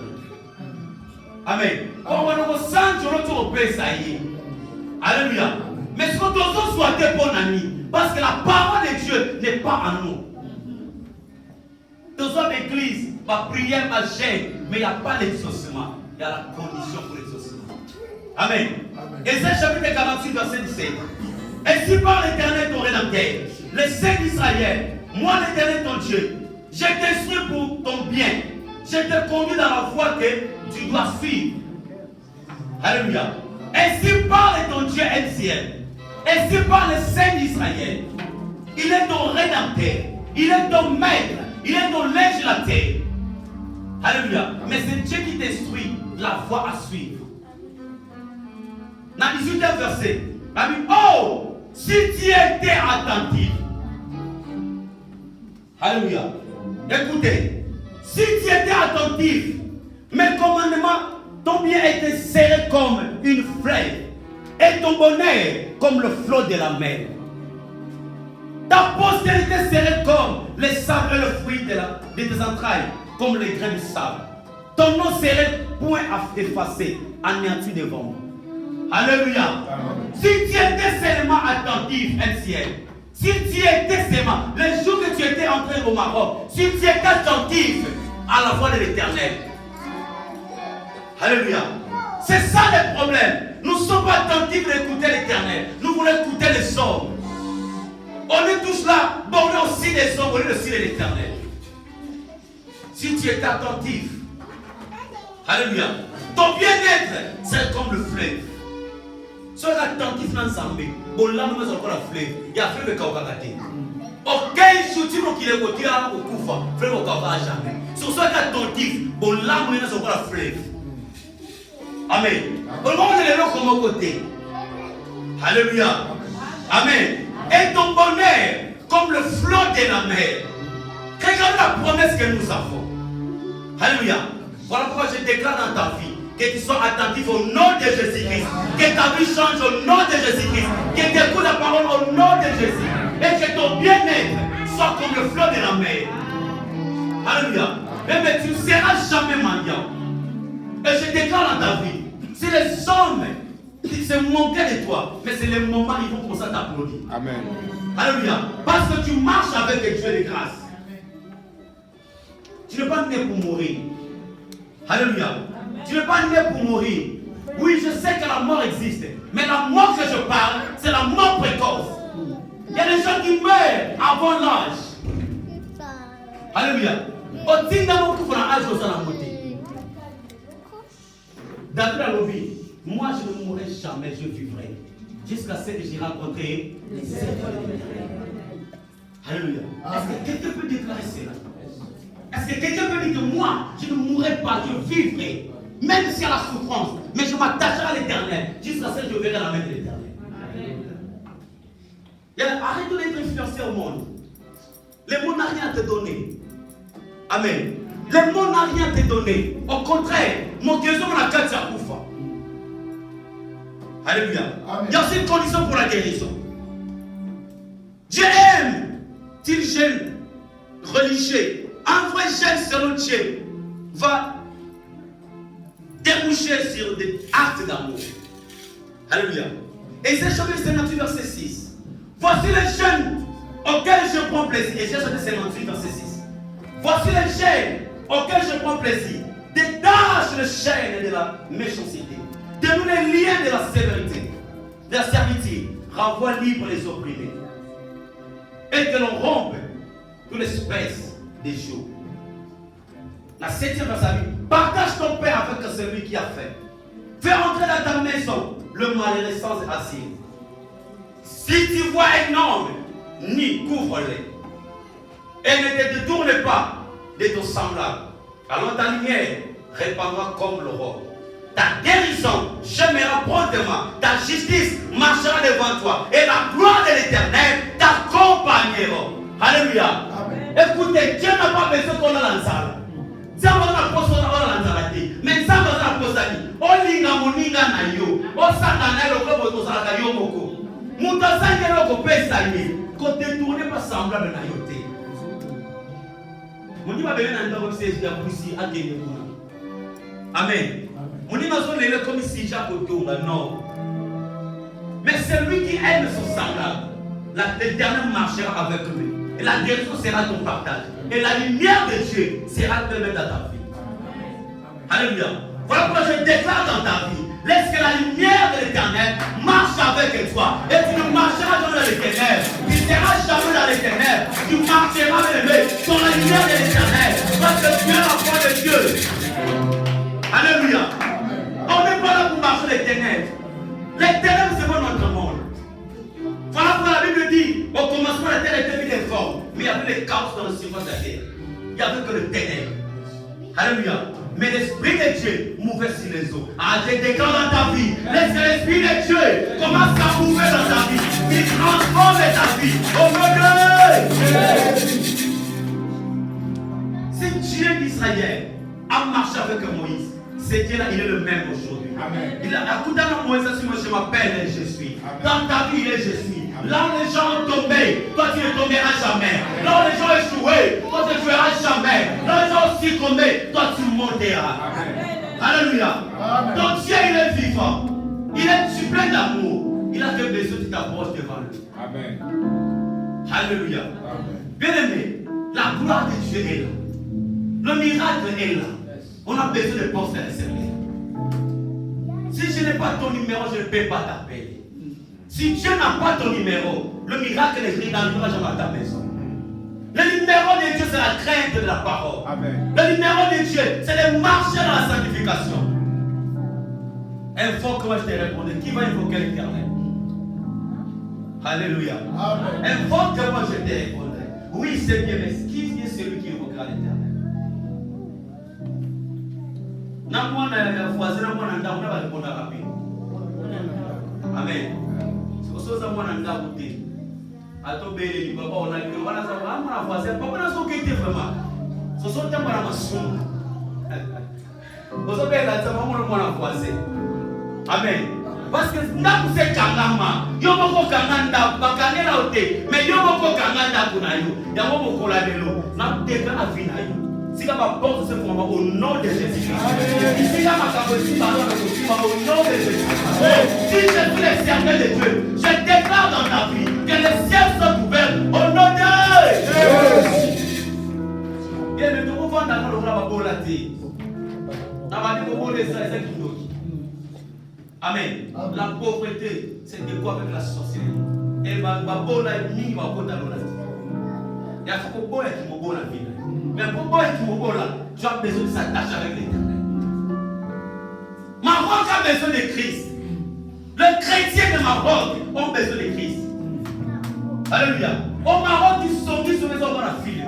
amen. Quand on sent sur notre pays ça y est. Alléluia. Mais ce que nous soit des bons amis, parce que la parole de Dieu n'est pas en nous. Nous sommes l'église, ma prière, ma chaîne, mais il n'y a pas l'exaucement. Il y a la condition pour l'exaucement. Amen. Et c'est chapitre 48, verset 17. Et si par l'Éternel ton Rédempteur, le Saint d'Israël, moi l'Éternel ton Dieu, je t'instruis pour ton bien. Je te conduis dans la voie que tu dois suivre. Alléluia. Ainsi parle ton Dieu ciel. Ainsi parle le Saint d'Israël. Il est ton Rédempteur. Il est ton maître. Il est ton législateur. Alléluia. Mais c'est Dieu qui t'instruit la voie à suivre. Dans le 18e verset, la Bible, oh, si tu étais attentif. Alléluia. Écoutez, si tu étais attentif, mes commandements, ton bien était serré comme une flèche et ton bonheur comme le flot de la mer. Ta postérité serrée comme les sables et le fruit de tes entrailles, comme les grains de sable. Ton nom serait point à effacer, anéanti devant moi. Alléluia. Amen. Si tu étais seulement attentif, un ciel. Si tu étais seulement, les jours que tu étais entré au Maroc, si tu étais attentif à la voix de l'Éternel. Alléluia. C'est ça le problème. Nous ne sommes pas attentifs d'écouter l'Éternel. Nous voulons écouter les sommes. On est tous là, bon, on est aussi des sommes, on est aussi de l'Éternel. Si tu étais attentif, alléluia, ton bien-être, c'est comme le fleuve. Sois attentif l'ensemble. Bon, là, nous avons encore un fleuve. Il y a un fleuve qui a gâté. Aucun soutien qui est côté là, au Koufa, fleuve au Koufa jamais. Sois attentif. Bon, là, nous avons encore un fleuve. Amen. Au moment où les gens sont au côté. Alléluia. Amen. Et ton bonheur, comme le flot de la mer. Regarde la promesse que nous avons. Alléluia. Voilà pourquoi je déclare dans ta vie que tu sois attentif au nom de Jésus-Christ. Que ta vie change au nom de Jésus-Christ. Que tu écoutes la parole au nom de Jésus. Et que ton bien-être soit comme le flot de la mer. Alléluia. Mais tu ne seras jamais mendiant. Et je déclare dans ta vie, si les hommes qui se moquaient de toi, mais c'est le moment où ils vont commencer à t'applaudir. Amen. Alléluia. Parce que tu marches avec Dieu de grâce. Tu n'es pas né pour mourir. Alléluia. Tu n'es pas né pour mourir. Oui, je sais que la mort existe. Mais la mort que je parle, c'est la mort précoce. Il y a des gens qui meurent avant l'âge. Alléluia. David a dit, moi je ne mourrai jamais, je vivrai. Jusqu'à ce que j'ai rencontré les serviteurs de l'Éternel. Alléluia. Est-ce que quelqu'un peut déclarer cela? Est-ce que quelqu'un peut dire que moi, je ne mourrai pas, je vivrai, même s'il y a la souffrance, mais je m'attacherai à l'Éternel, jusqu'à ce que je verrai la main de l'Éternel. Arrête d'être influencé au monde. Le monde n'a rien à te donner. Amen. Le monde n'a rien à te donner. Au contraire, mon Dieu, on a 4 à Koufa. Alléluia. Amen. Il y a aussi une condition pour la guérison. Dieu aime-t-il jeune, religieux. Un vrai jeune selon Dieu va déboucher sur des actes d'amour. Alléluia. Et c'est chapitre 58, verset 6. Voici les jeunes auxquels je prends plaisir. Et j'ai chapitre 58, verset 6. Voici les jeunes auxquels je prends plaisir. Détache le chaîne de la méchanceté. Dénoue les liens de la sévérité, de la servitude. Renvoie libre les opprimés. Et que l'on rompe toute l'espèce des jours. La 7e dans sa vie. Partage ton père avec celui qui a fait. Fais entrer dans ta maison le malheureux sans asile. Si tu vois un homme, ni couvre-les. Et ne te détourne pas de ton semblable. Alors ta lumière répandra comme l'aurore. Ta guérison gemera promptement. Ta justice marchera devant toi. Et la gloire de l'Éternel t'accompagnera. Alléluia. Amen. Écoutez, Dieu n'a pas besoin qu'on a l'ensemble. Dieu n'a pas besoin qu'on a l'ensemble. Mais ça va la poser. Olinga moninga na yo. Osanga na yo ko botozala yo moko. Mutazange lo ko pesa ni. Ko détourner pas semblable na yo te. Moni ba bele na ndako c'est ya pusi akene kuna. Amen. Moni ma so lele comme si Jacques Otonga non. Mais celui qui aime son semblable, l'Éternel marchera avec lui. Et la guérison sera ton partage. Et la lumière de Dieu sera permise dans ta vie. Alléluia. Voilà pourquoi je déclare dans ta vie. Laisse que la lumière de l'Éternel marche avec toi. Et tu ne marcheras jamais dans les ténèbres. Tu ne seras jamais dans les ténèbres. Tu marcheras dans la lumière de l'Éternel. Parce que tu es la foi de Dieu. Alléluia. On n'est pas là pour marcher les ténèbres. Les ténèbres, c'est pas notre monde. Voilà pourquoi la Bible dit, au commencement, la terre était vide et forme. Mais il y avait les chaos dans le surface de la terre. Il n'y avait que le ténèbre. Alléluia. Mais l'Esprit de Dieu mouvait sur les eaux. Ah, je déclare dans ta vie. Laisse que l'Esprit de Dieu commence à mouver dans ta vie. Il transforme ta vie. Au nom de Dieu. Si Dieu d'Israël a marché avec Moïse, ce Dieu-là, il est le même aujourd'hui. Il a écouté Moïse, je m'appelle et je suis. Dans ta vie, il est je suis. Là où les gens ont tombé, toi tu ne tomberas jamais. Là où les gens ont échoué, toi tu ne feras jamais. Là où les gens ont succombé, toi tu monteras. Alléluia. Donc Dieu, il est vivant. Il est plein d'amour. Il a fait besoin que tu t'approches devant lui. Amen. Alléluia. Bien aimé, la gloire de Dieu est là. Le miracle est là. On a besoin de porter le servir. Si je n'ai pas ton numéro, je ne peux pas t'appeler. Si Dieu n'a pas ton numéro, le miracle n'arrivera jamais à ta maison. Le numéro de Dieu, c'est la crainte de la parole. Amen. Le numéro de Dieu, c'est de marcher dans la sanctification. Invoque-moi, je te répondrai. Qui va invoquer l'Éternel? Alléluia. Invoque-moi, je te répondrai. Oui, c'est bien, mais qui est celui qui invoquera l'Éternel? Amen. Soza mwana ndaku te. Atobele ni baba ona ni baba na sa mwana voisin baba na so kete vraiment. Soso tamba na masumu. Soso bela tamba mwana voisin. Amen. Parce que ndaku se kangama. Yo moko kanganda bakangela ote. Mais yo moko kanganda kuna yo. Ya moko kola lelo. Na teka na vina yo. Si la porte se forme au nom de Jésus. Si la au nom de Jésus. Si je suis le serveur de Dieu, je déclare dans ta vie que les cieux sont ouverts au nom de Jésus. Bien, mais nous pouvons dans le bras pour la terre. Amen. La pauvreté, c'est de quoi avec la sorcellerie. Et ma bola est mingi ma bola dans la vie. Il y a beaucoup de bola qui m'ont bola la vie. Mais pour moi, tu as besoin de s'attacher avec l'Éternel. Maroc a besoin de Christ. Les chrétiens de Maroc ont besoin de Christ. Alléluia. Au Maroc, ils sont mis sur les hommes dans la file.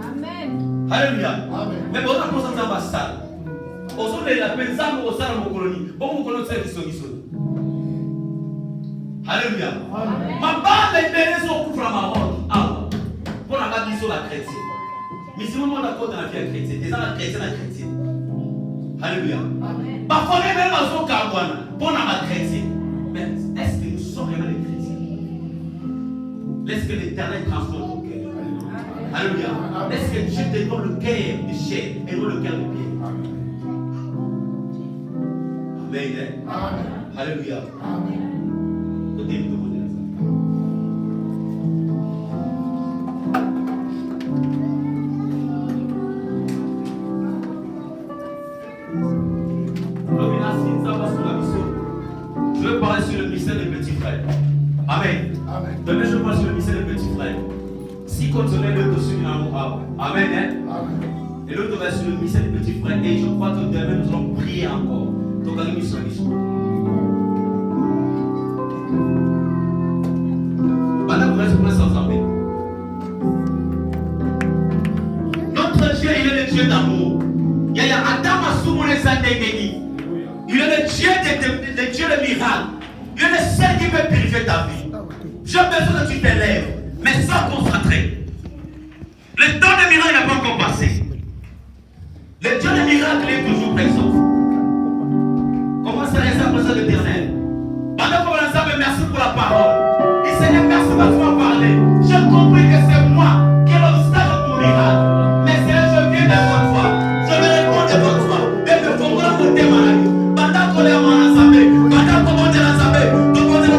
Amen. Alléluia. Mais bon, on a posé ça à ça. Aujourd'hui, la personne au sein de mon colonie. Bon, mon colonie, c'est qui sont ici. Alléluia. Ma part est bénie sur le couple à Maroc. Ah, pour la garde sur la chrétienne. Mais si on d'accord dans la vie chrétienne, c'est la chrétienne. Alléluia. Parfois même dans son carboine, bon à ma chrétien. Mais est-ce que nous sommes vraiment des chrétiens? Est-ce que l'Éternel transforme ton cœur? Alléluia. Est-ce que Dieu te donne le cœur de chair et non le cœur de pierre? Amen. Alléluia. Côté de vous. Je veux parler sur le mystère des petits frères. Amen. Demain, je parle sur le mystère des petits frères. Si continuez le dessus d'un amour. Amen. Et l'autre va sur le mystère des petits frères. Et je crois que demain, nous allons prier encore. Donc, allez, mission. Pendant que vous restez ensemble. Notre Dieu, il est le Dieu d'amour. Il y a Adam à soumour les années bénis. Il est le Dieu de miracles. Il est le seul qui peut purifier ta vie. J'ai besoin que tu t'élèves, mais sans concentrer. Le temps de miracle n'est pas encore passé. Le Dieu de miracle est toujours présent. Comment ça reste la présence de l'Éternel? Pendant qu'on va ensemble, merci pour la parole. Et Seigneur, merci parce que tu m'as parlé. J'ai compris que c'est moi qui ai l'obstacle pour miracle. Mais Seigneur, je viens devant toi. Je vais répondre devant toi. Et me fondre pour tes maladies. Pendant qu'on est ensemble, pendant qu'on est ensemble, tout le monde est là.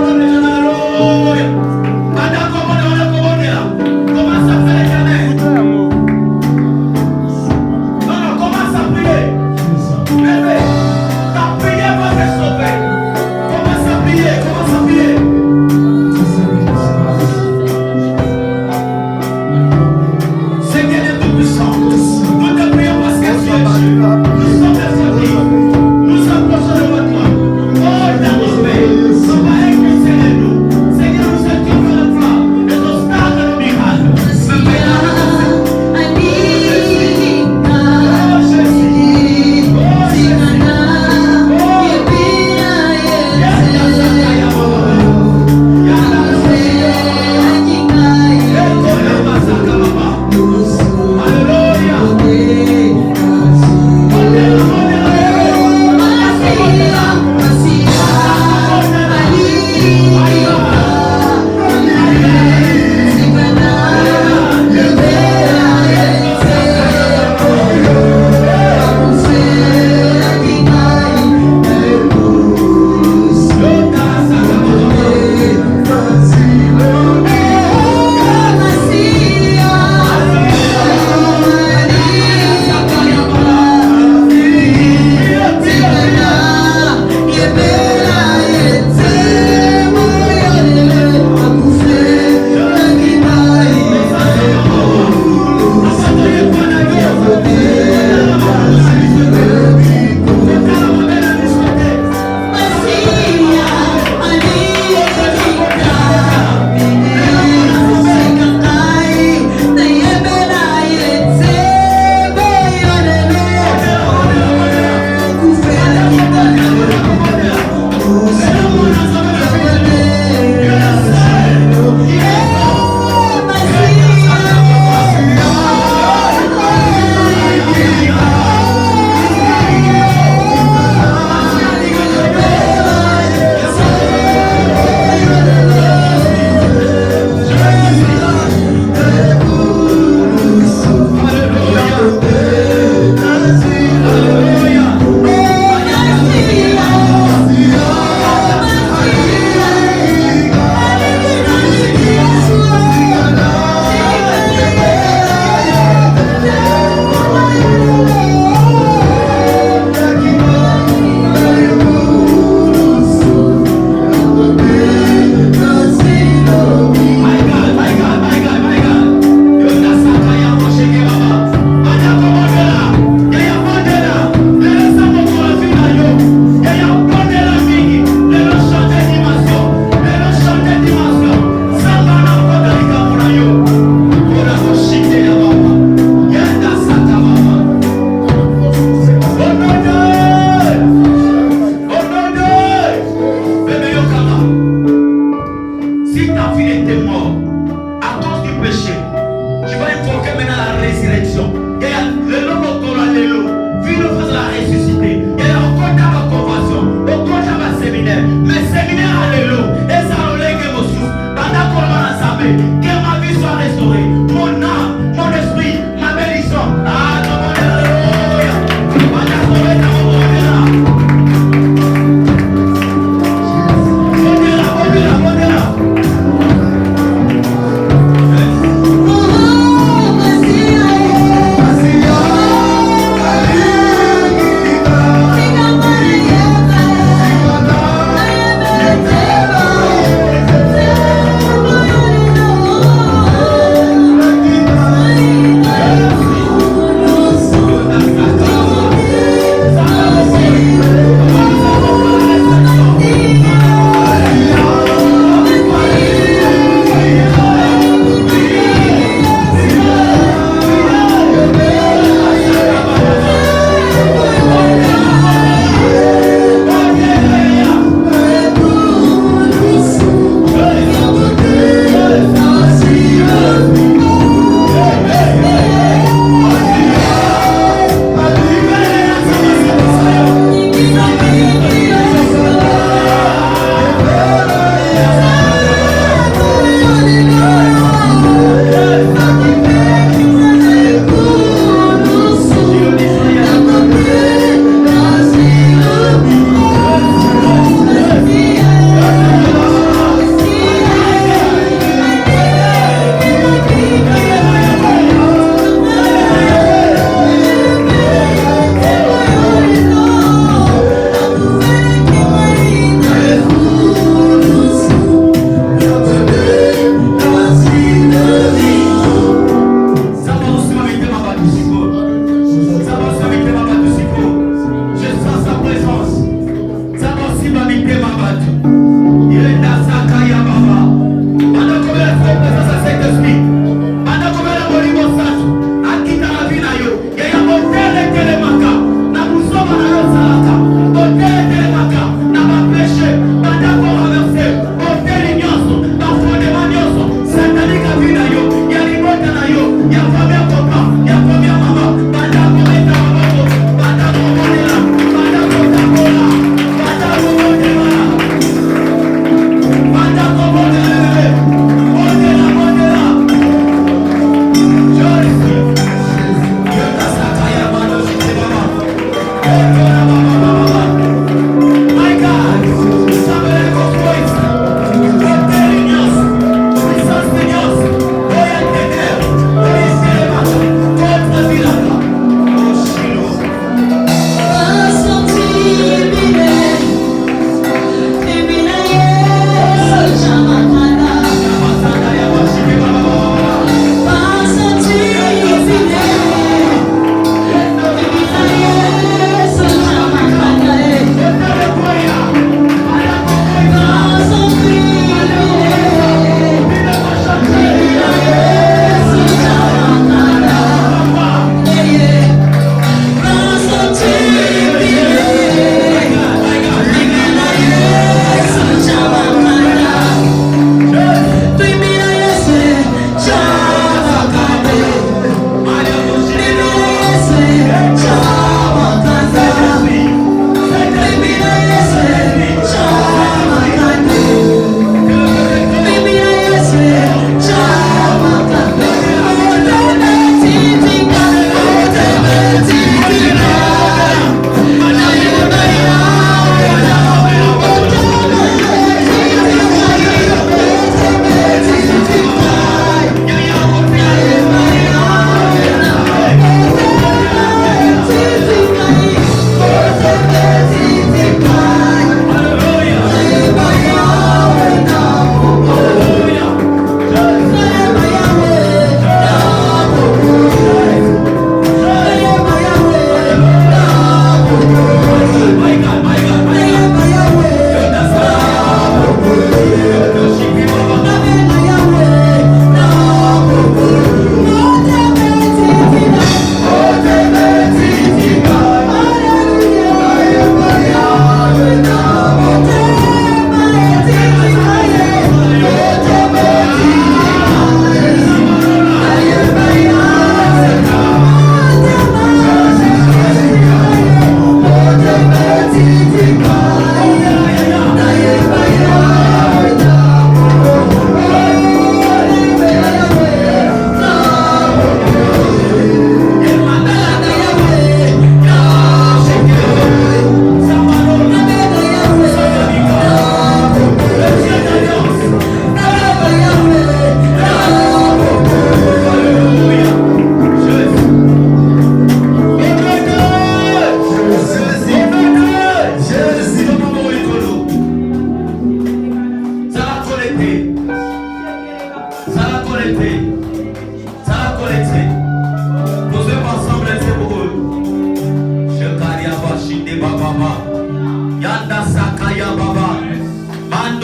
Pendant qu'on est là, commence à faire l'Éternel. Non, commence à prier. Bébé, ta prière va te sauver. restaurée. Que ma vie soit restaurée. Mon âme, mon esprit, ma bénédiction. Ah, non, mon Alléluia.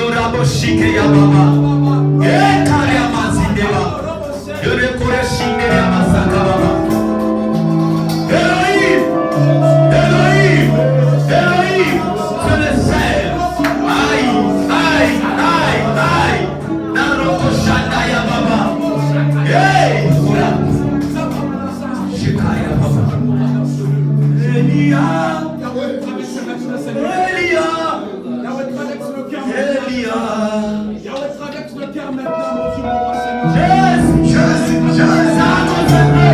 Yoraboshike ya baba. Ekari ya mazindeba. Yorekore shingere ya masaka baba. Elohim, Elohim, Elohim, je le sais. Aïe, aïe, aïe, aïe. Naroko shanda ya baba. Hey, oula. Shikaya baba. Elia, Elia, Elia. Yahweh traverse le cœur maintenant, mon Dieu, mon roi Seigneur. Jésus, ça a concentré.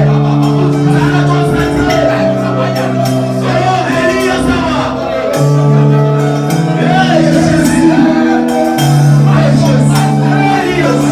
Ça a concentré. Oh, Elia, ça va. Hey, Jésus. Hey, Jésus. Hey, Jésus.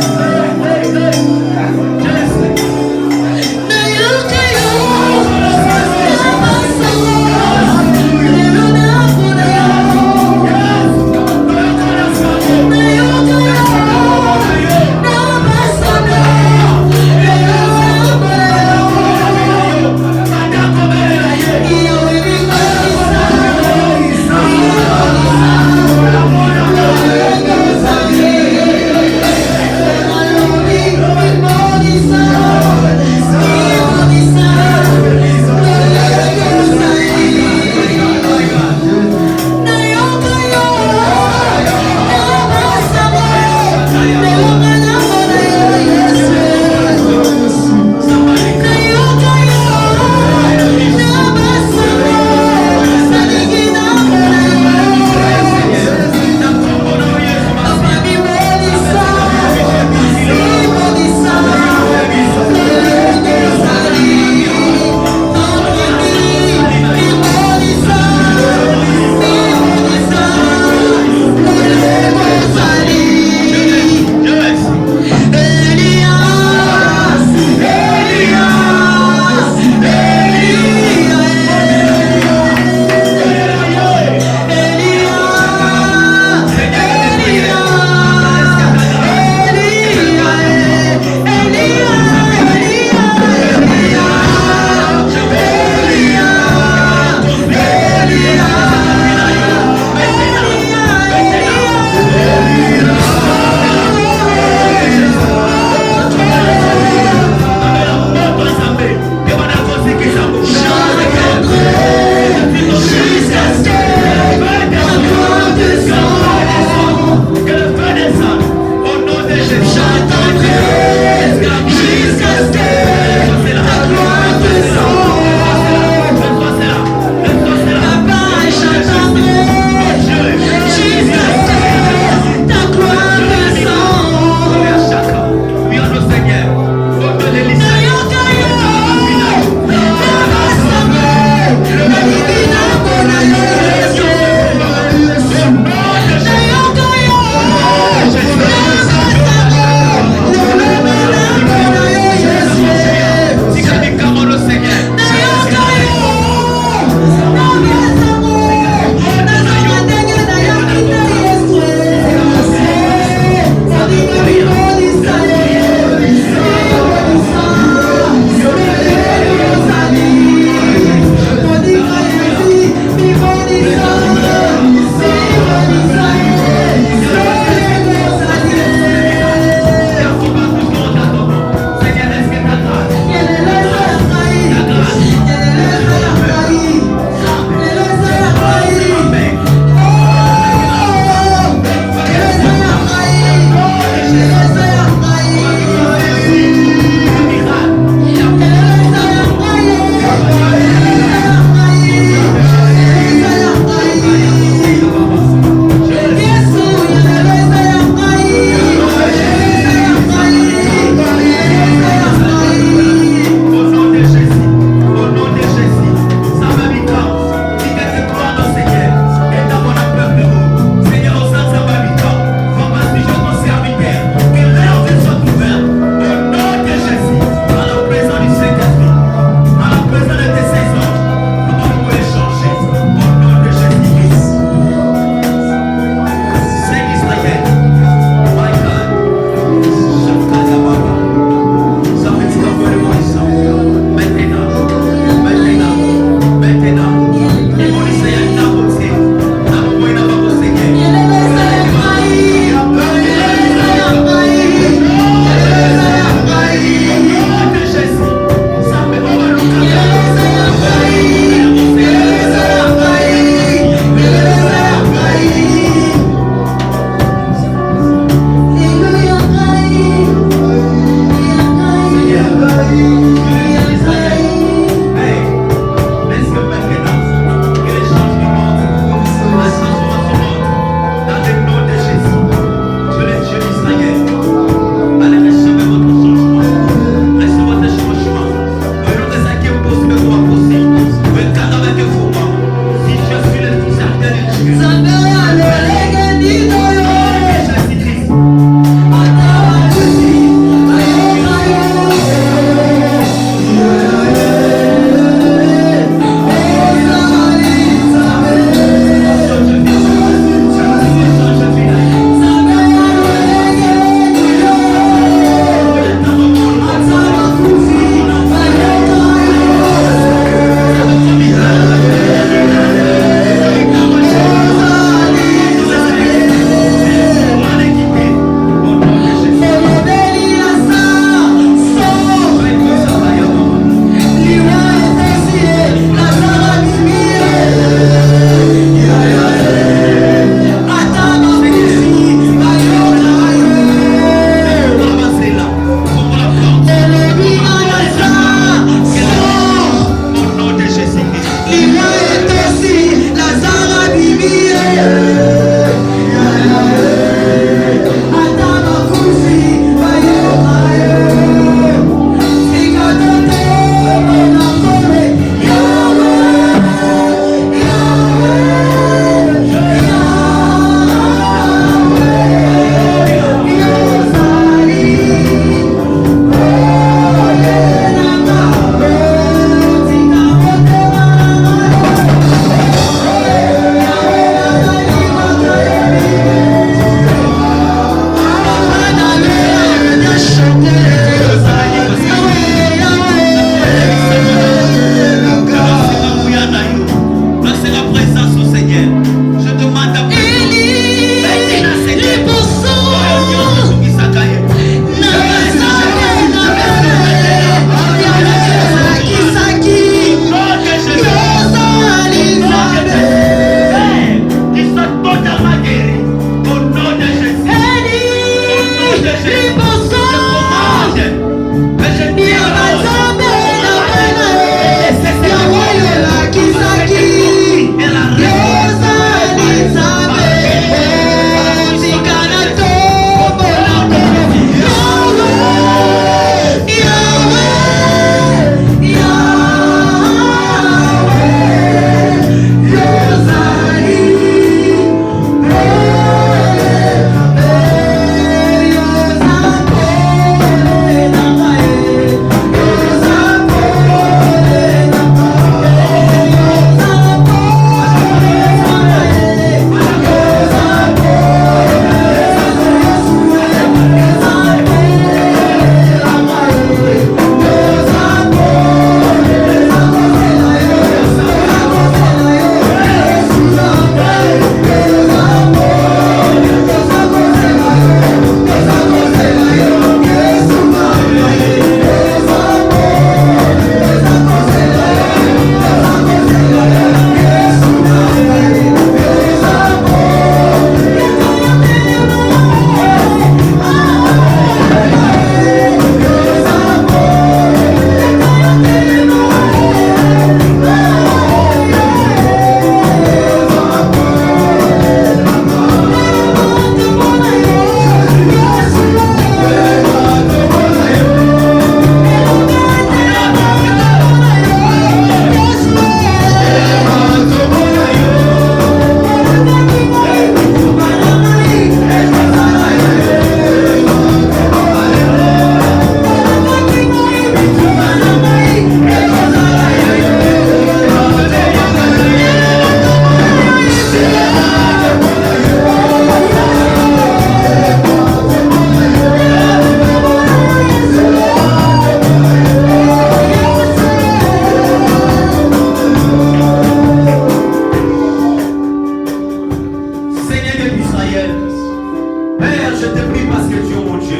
Père, je te prie parce que tu es mon Dieu.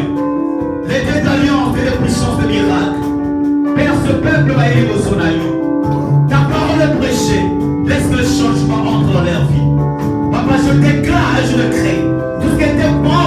Les dieux d'alliance et les puissances de miracles. Père, ce peuple va aller au Sonaïo. Ta parole est prêchée. Laisse le changement entre dans leur vie. Papa, je déclare et je le crée. Tout ce qui était bon